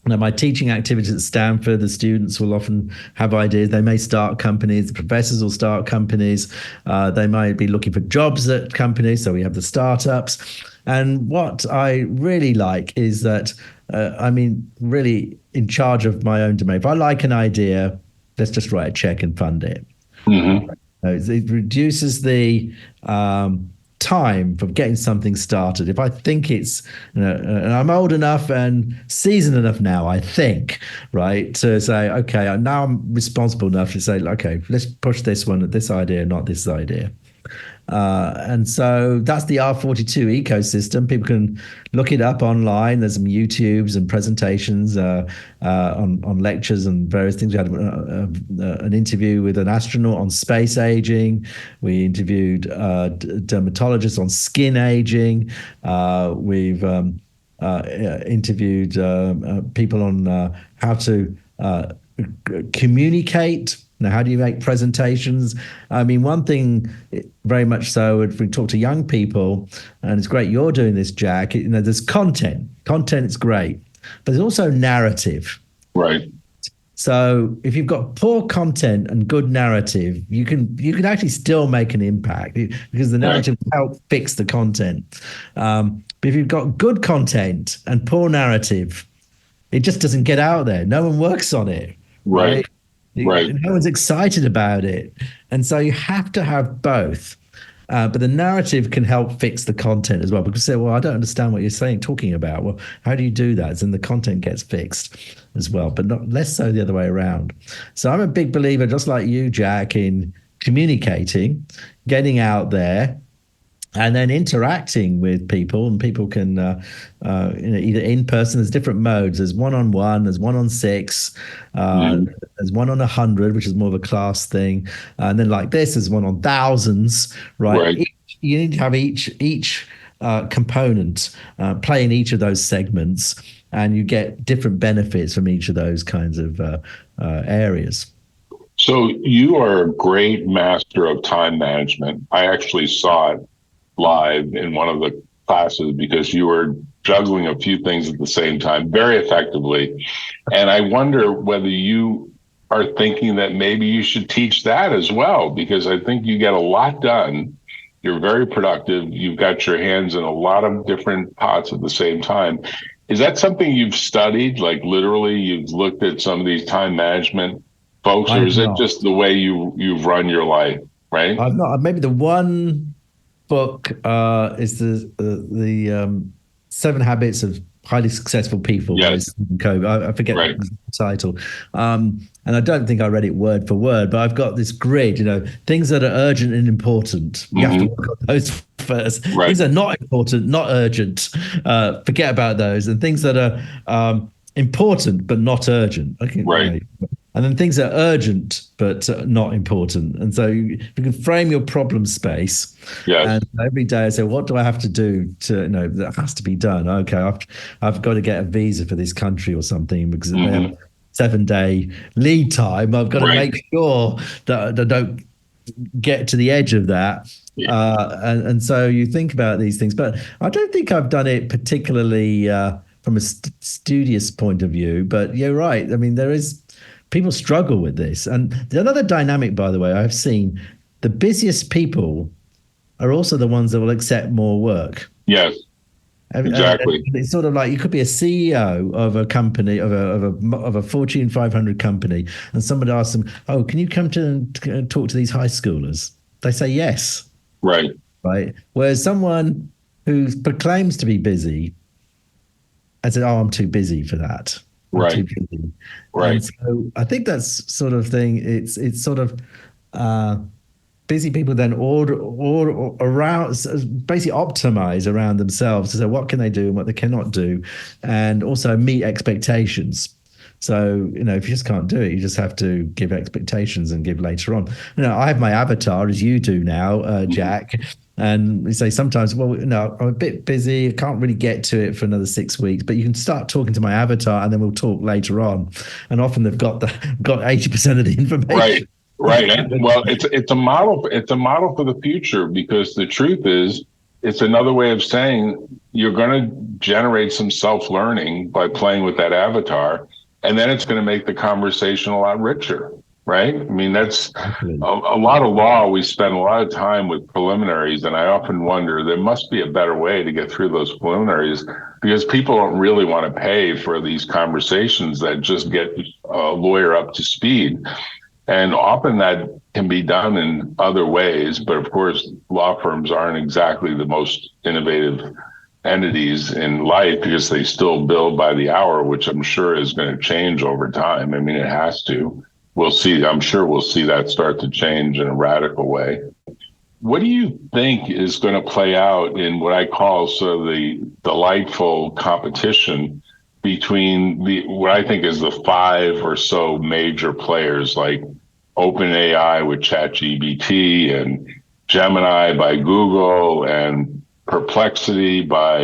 my teaching activities at Stanford, the students will often have ideas. They may start companies. The professors will start companies. They might be looking for jobs at companies. So we have the startups. And what I really like is that, really in charge of my own domain. If I like an idea, let's just write a check and fund it. It reduces the time for getting something started. If I think it's, and I'm old enough and seasoned enough now, I think, right, to say, okay, now I'm responsible enough to say, okay, let's push this idea, not this idea. And so that's the R42 ecosystem. People can look it up online. There's some YouTubes and presentations on lectures and various things. We had an interview with an astronaut on space aging. We interviewed dermatologists on skin aging. We've interviewed people on how to communicate. Now, how do you make presentations? One thing, very much so, if we talk to young people, and it's great you're doing this, Jack, there's content. Content is great, but there's also narrative. Right. So if you've got poor content and good narrative, you can actually still make an impact, because the narrative will help fix the content. But if you've got good content and poor narrative, it just doesn't get out there. No one works on it. Right. No one's excited about it. And so you have to have both. But the narrative can help fix the content as well, because say, well, I don't understand what you're talking about. Well, how do you do that? And the content gets fixed as well, but not less so the other way around. So I'm a big believer, just like you, Jack, in communicating, getting out there, and then interacting with people. And people can either in person. There's different modes. There's one-on-one. There's 1-on-6. There's 1-on-100, which is more of a class thing. And then like this is 1-on-thousands. Right. You need to have each component play in each of those segments, and you get different benefits from each of those kinds of areas. So you are a great master of time management. I actually saw it live in one of the classes, because you were juggling a few things at the same time very effectively. And I wonder whether you are thinking that maybe you should teach that as well, because I think you get a lot done. You're very productive. You've got your hands in a lot of different pots at the same time. Is that something you've studied? Like literally you've looked at some of these time management folks, or is it just the way you've run your life, right? I've not. Maybe the one book is the 7 Habits of Highly Successful People. Yes. I forget the title. And I don't think I read it word for word, but I've got this grid, things that are urgent and important. You have to work on those first. Right. Things that are not important, not urgent. Forget about those. And things that are important but not urgent. Okay. Right. And then things that are urgent but not important. And so you can frame your problem space. Yes. And every day I say, what do I have to do that has to be done? Okay, I've got to get a visa for this country or something, because they have a 7-day lead time. I've got to make sure that I don't get to the edge of that. And so you think about these things. But I don't think I've done it particularly from a studious point of view. But you're right. People struggle with this. And another dynamic, by the way, I've seen, the busiest people are also the ones that will accept more work. Yes, exactly. It's sort of like you could be a CEO of a company of a Fortune 500 company, and somebody asks them, "Oh, can you come to talk to these high schoolers?" They say yes, Right. right? Whereas someone who proclaims to be busy, I said, "Oh, I'm too busy for that. I'm too Right. busy," and Right. so I think that's sort of thing. It's sort of. Busy people then order around, basically optimize around themselves to say what can they do and what they cannot do, and also meet expectations. So, if you just can't do it, you just have to give expectations and give later on. I have my avatar as you do now, Jack. And we say sometimes, well, I'm a bit busy. I can't really get to it for another 6 weeks, but you can start talking to my avatar and then we'll talk later on. And often they've got 80% of the Right. information. Right. And, well, it's a model. It's a model for the future, because the truth is, it's another way of saying you're going to generate some self-learning by playing with that avatar, and then it's going to make the conversation a lot richer. Right. I mean, that's a lot of law. We spend a lot of time with preliminaries, and I often wonder there must be a better way to get through those preliminaries, because people don't really want to pay for these conversations that just get a lawyer up to speed. And often that can be done in other ways. But of course, law firms aren't exactly the most innovative entities in life, because they still bill by the hour, which I'm sure is going to change over time. I mean, it has to. We'll see. I'm sure we'll see that start to change in a radical way. What do you think is going to play out in what I call sort of the delightful competition between what I think is the 5 or so major players, like OpenAI with ChatGPT, and Gemini by Google, and Perplexity by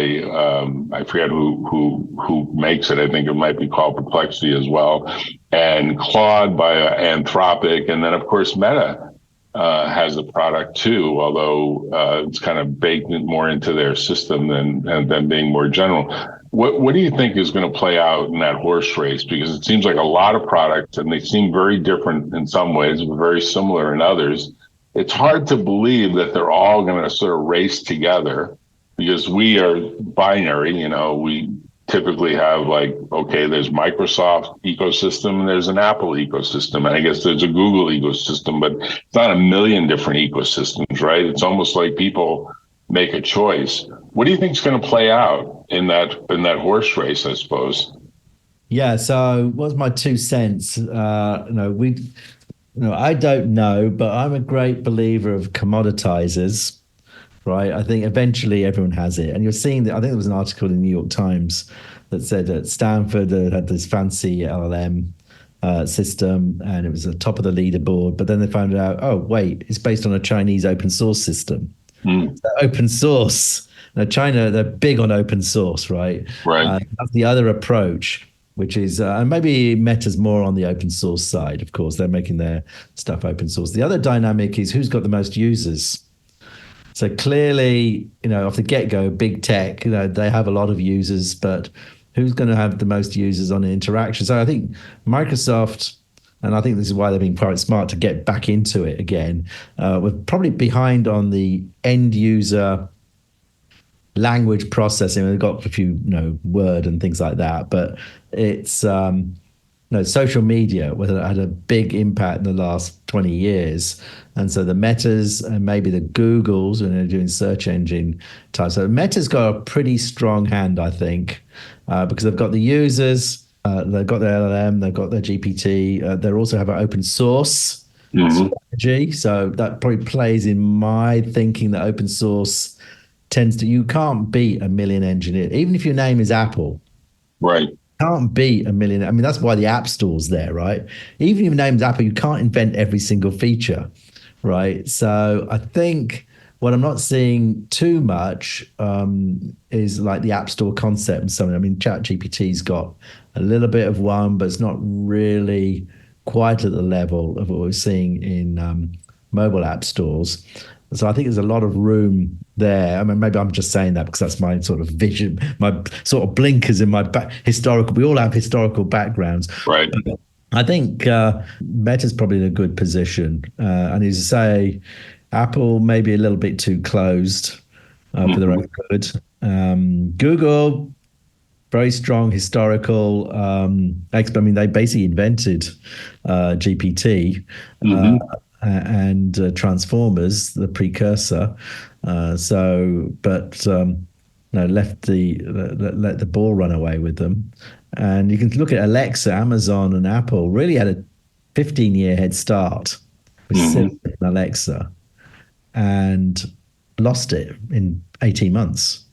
I forget who makes it. I think it might be called Perplexity as well, and Claude by Anthropic, and then of course Meta has a product too, although it's kind of baked more into their system than being more general. What do you think is going to play out in that horse race? Because it seems like a lot of products, and they seem very different in some ways, but very similar in others. It's hard to believe that they're all going to sort of race together, because we are binary. We typically have, like, okay, there's Microsoft ecosystem and there's an Apple ecosystem, and I guess there's a Google ecosystem, but it's not a million different ecosystems, right? It's almost like people make a choice. What do you think is going to play out in that horse race, I suppose? Yeah. So, what's my 2 cents? I don't know, but I'm a great believer of commoditizers, right? I think eventually everyone has it, and you're seeing that. I think there was an article in the New York Times that said that Stanford had this fancy LLM system, and it was at the top of the leaderboard. But then they found out, oh wait, it's based on a Chinese open source system. So open source. Now, China, they're big on open source, right? Right. That's the other approach, which is, and maybe Meta's more on the open source side. Of course, they're making their stuff open source. The other dynamic is who's got the most users. So clearly, off the get-go, big tech, they have a lot of users, but who's going to have the most users on an interaction? So I think Microsoft, and I think this is why they're being quite smart to get back into it again, we're probably behind on the end user language processing. They've got a few, Word and things like that, but it's social media, whether it had a big impact in the last 20 years. And so the Metas and maybe the Googles, when they're doing search engine type. So Meta's got a pretty strong hand, I think, because they've got the users, they've got their LLM, they've got their GPT. They also have an open source strategy. So that probably plays in my thinking that open source you can't beat a million engineers, even if your name is Apple. Right. Can't beat a million. I mean, that's why the App Store's there, right? Even if your name's Apple, you can't invent every single feature, right? So I think what I'm not seeing too much is like the App Store concept and something. I mean, ChatGPT's got a little bit of one, but it's not really quite at the level of what we're seeing in mobile app stores. So I think there's a lot of room there. I mean, maybe I'm just saying that because that's my sort of vision, my sort of blinkers in my historical. We all have historical backgrounds. Right. But I think Meta's probably in a good position. And as I say, Apple maybe a little bit too closed for their own good. Google, very strong historical. I mean, they basically invented GPT and Transformers, the precursor. No, let the ball run away with them. And you can look at Alexa, Amazon, and Apple. Really had a 15-year head start with Siri and Alexa, and lost it in 18 months.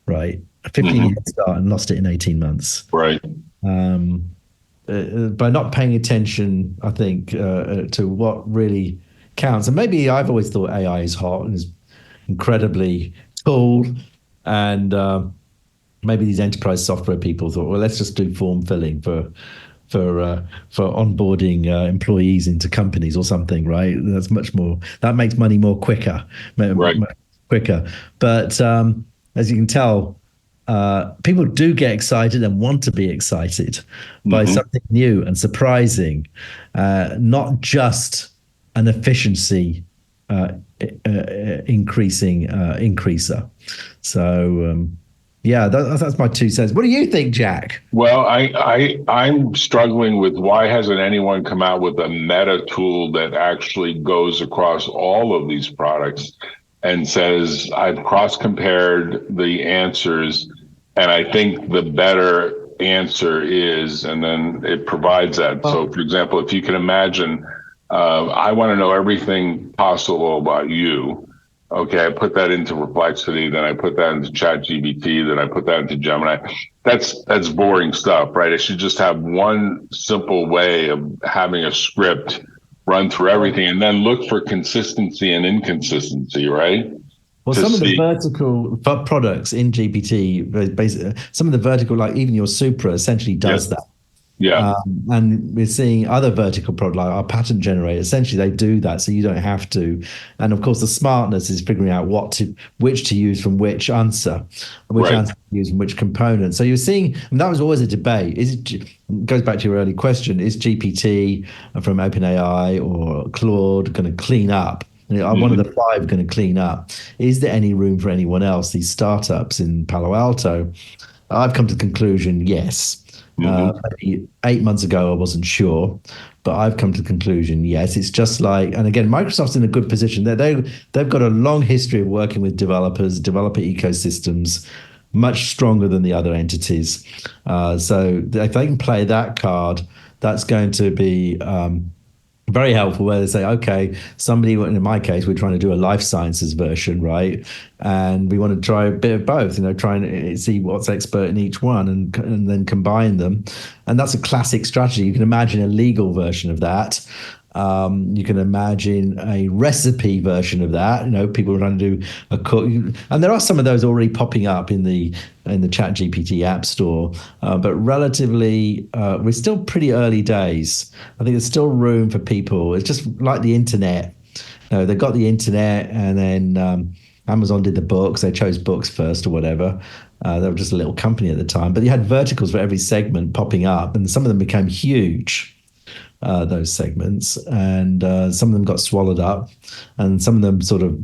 Right, a 15-year head start and lost it in 18 months. Right. By not paying attention, I think, to what really counts. And maybe I've always thought AI is hot and is incredibly cool. And maybe these enterprise software people thought, well, let's just do form filling for onboarding employees into companies or something, right? That's much more, that makes money more quicker. But as you can tell, people do get excited and want to be excited by something new and surprising, not just an efficiency increaser. So that's my 2 cents. What do you think, Jack? Well, I'm struggling with why hasn't anyone come out with a meta tool that actually goes across all of these products and says, I've cross-compared the answers, and I think the better answer is, and then it provides that. So, for example, if you can imagine, I want to know everything possible about you. Okay, I put that into Perplexity, then I put that into ChatGPT, then I put that into Gemini. That's boring stuff, right? I should just have one simple way of having a script run through everything and then look for consistency and inconsistency, right? Well, some of the vertical products in GPT, basically, some of the vertical, like even your Supra, essentially does that. Yeah. And we're seeing other vertical products like our pattern generator. Essentially, they do that, so you don't have to. And of course, the smartness is figuring out which to use from which answer, answer to use from which component. So you're seeing, and that was always a debate. Goes back to your early question: is GPT from OpenAI or Claude going to clean up? One of the 5 going to clean up? Is there any room for anyone else? These startups in Palo Alto. I've come to the conclusion, yes. Maybe 8 months ago, I wasn't sure, but I've come to the conclusion, yes. It's just like, and again, Microsoft's in a good position. They've got a long history of working with developers, developer ecosystems, much stronger than the other entities. So if they can play that card, that's going to be very helpful, where they say, okay, somebody, in my case, we're trying to do a life sciences version, right? And we want to try a bit of both, try and see what's expert in each one and then combine them. And that's a classic strategy. You can imagine a legal version of that. You can imagine a recipe version of that. People are trying to do a cook, and there are some of those already popping up in the ChatGPT app store. But relatively, we're still pretty early days. I think there's still room for people. It's just like the internet. They got the internet, and then Amazon did the books. They chose books first or whatever. They were just a little company at the time, but you had verticals for every segment popping up, and some of them became huge. Those segments, and some of them got swallowed up, and some of them sort of,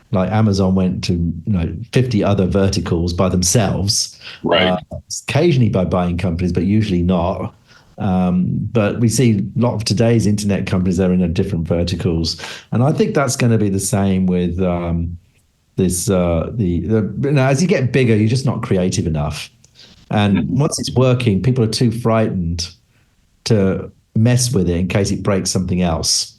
like Amazon, went to 50 other verticals by themselves, right? Occasionally by buying companies, but usually not. But we see a lot of today's internet companies, they're in different verticals, and I think that's going to be the same with this. As you get bigger, you're just not creative enough, and once it's working, people are too frightened to mess with it in case it breaks something else.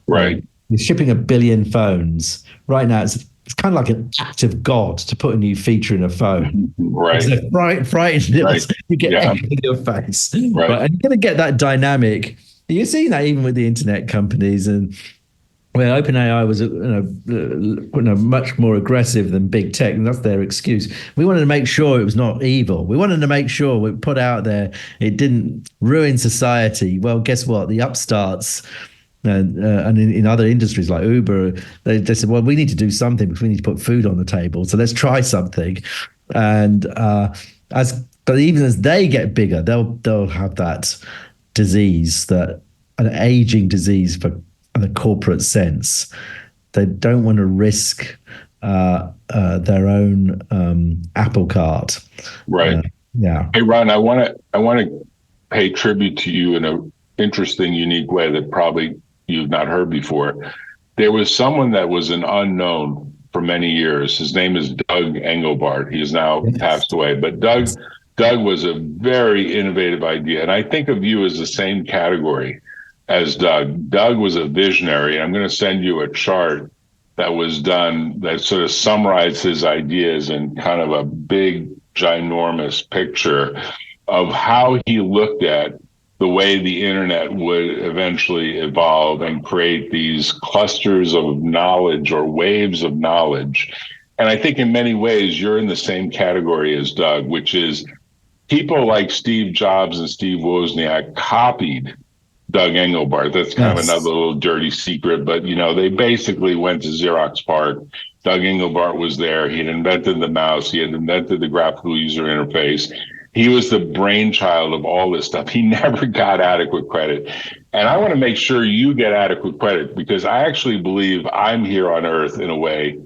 Right. You're shipping 1 billion phones. Right now, it's kind of like an act of God to put a new feature in a phone. Right. It's frightened little, you get egg in your face. Right. And you're going to get that dynamic. You're seeing that even with the internet companies, and where OpenAI was much more aggressive than big tech, and that's their excuse. We wanted to make sure it was not evil. We wanted to make sure we put out there it didn't ruin society. Well, guess what? The upstarts and in other industries like Uber, they said, well, we need to do something because we need to put food on the table. So let's try something. And but even as they get bigger, they'll have that disease, that an aging disease for in a corporate sense. They don't want to risk their own apple cart. Right. Yeah. Hey, Ron, I want to pay tribute to you in an interesting, unique way that probably you've not heard before. There was someone that was an unknown for many years. His name is Doug Engelbart. He has now Yes. passed away, but Doug was a very innovative idea, and I think of you as the same category as Doug. Doug was a visionary. I'm going to send you a chart that was done that sort of summarized his ideas in kind of a big, ginormous picture of how he looked at the way the internet would eventually evolve and create these clusters of knowledge or waves of knowledge. And I think in many ways, you're in the same category as Doug, which is people like Steve Jobs and Steve Wozniak copied Doug Engelbart. That's kind of another little dirty secret, but they basically went to Xerox PARC. Doug Engelbart was there. He had invented the mouse. He had invented the graphical user interface. He was the brainchild of all this stuff. He never got adequate credit. And I want to make sure you get adequate credit, because I actually believe I'm here on Earth in a way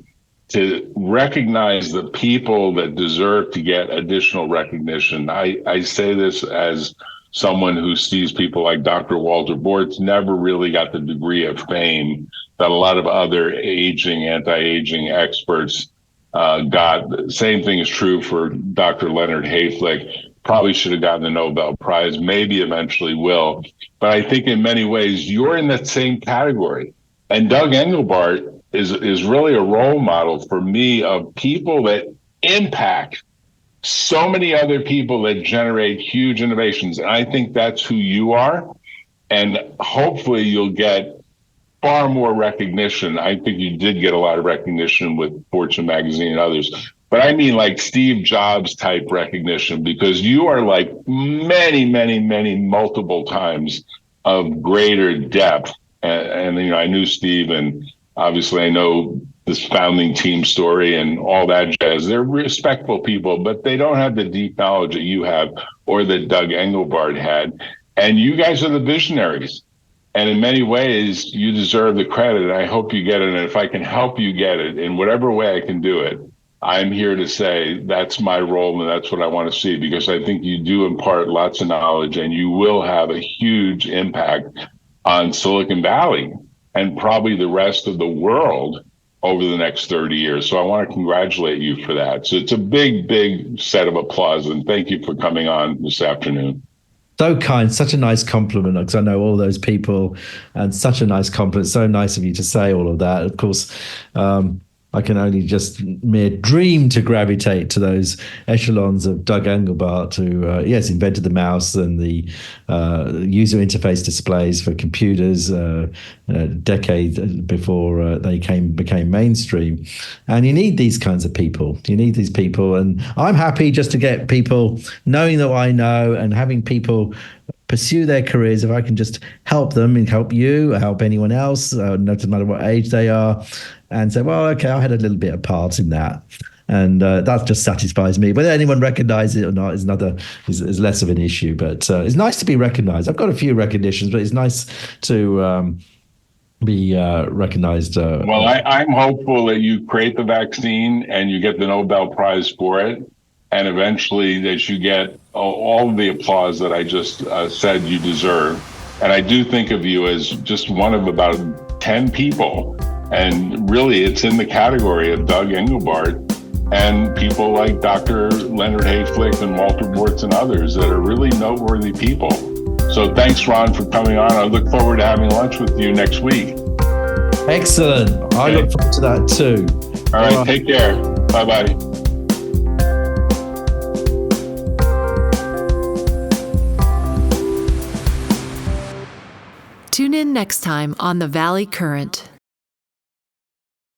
to recognize the people that deserve to get additional recognition. I say this as someone who sees people like Dr. Walter Bortz never really got the degree of fame that a lot of other anti-aging experts got. The same thing is true for Dr. Leonard Hayflick. Probably should have gotten the Nobel Prize, maybe eventually will. But I think in many ways, you're in that same category. And Doug Engelbart is really a role model for me of people that impact so many other people that generate huge innovations. And I think that's who you are. And hopefully you'll get far more recognition. I think you did get a lot of recognition with Fortune magazine and others, but I mean like Steve Jobs type recognition, because you are like many, many, many multiple times of greater depth. And I knew Steve, and obviously I know this founding team story and all that jazz. They're respectful people, but they don't have the deep knowledge that you have or that Doug Engelbart had. And you guys are the visionaries. And in many ways, you deserve the credit. And I hope you get it. And if I can help you get it in whatever way I can do it, I'm here to say that's my role and that's what I want to see, because I think you do impart lots of knowledge and you will have a huge impact on Silicon Valley and probably the rest of the world over the next 30 years. So I want to congratulate you for that. So it's a big, big set of applause. And thank you for coming on this afternoon. So kind, such a nice compliment, because I know all those people, and such a nice compliment. So nice of you to say all of that. Of course, I can only just mere dream to gravitate to those echelons of Doug Engelbart, who, yes, invented the mouse and the user interface displays for computers a decade before they became mainstream. And you need these kinds of people. You need these people. And I'm happy just to get people knowing that I know and having people pursue their careers. If I can just help them and help you, help anyone else, no matter what age they are, and say, well, okay, I had a little bit of part in that. And that just satisfies me. Whether anyone recognizes it or not is less of an issue. But it's nice to be recognized. I've got a few recognitions, but it's nice to be recognized. Well, I'm hopeful that you create the vaccine and you get the Nobel Prize for it, and eventually that you get all of the applause that I just said you deserve. And I do think of you as just one of about 10 people. And really, it's in the category of Doug Engelbart and people like Dr. Leonard Hayflick and Walter Bortz and others that are really noteworthy people. So thanks, Ron, for coming on. I look forward to having lunch with you next week. Excellent. Okay. I look forward to that too. All right. Take care. Bye-bye. Tune in next time on The Valley Current.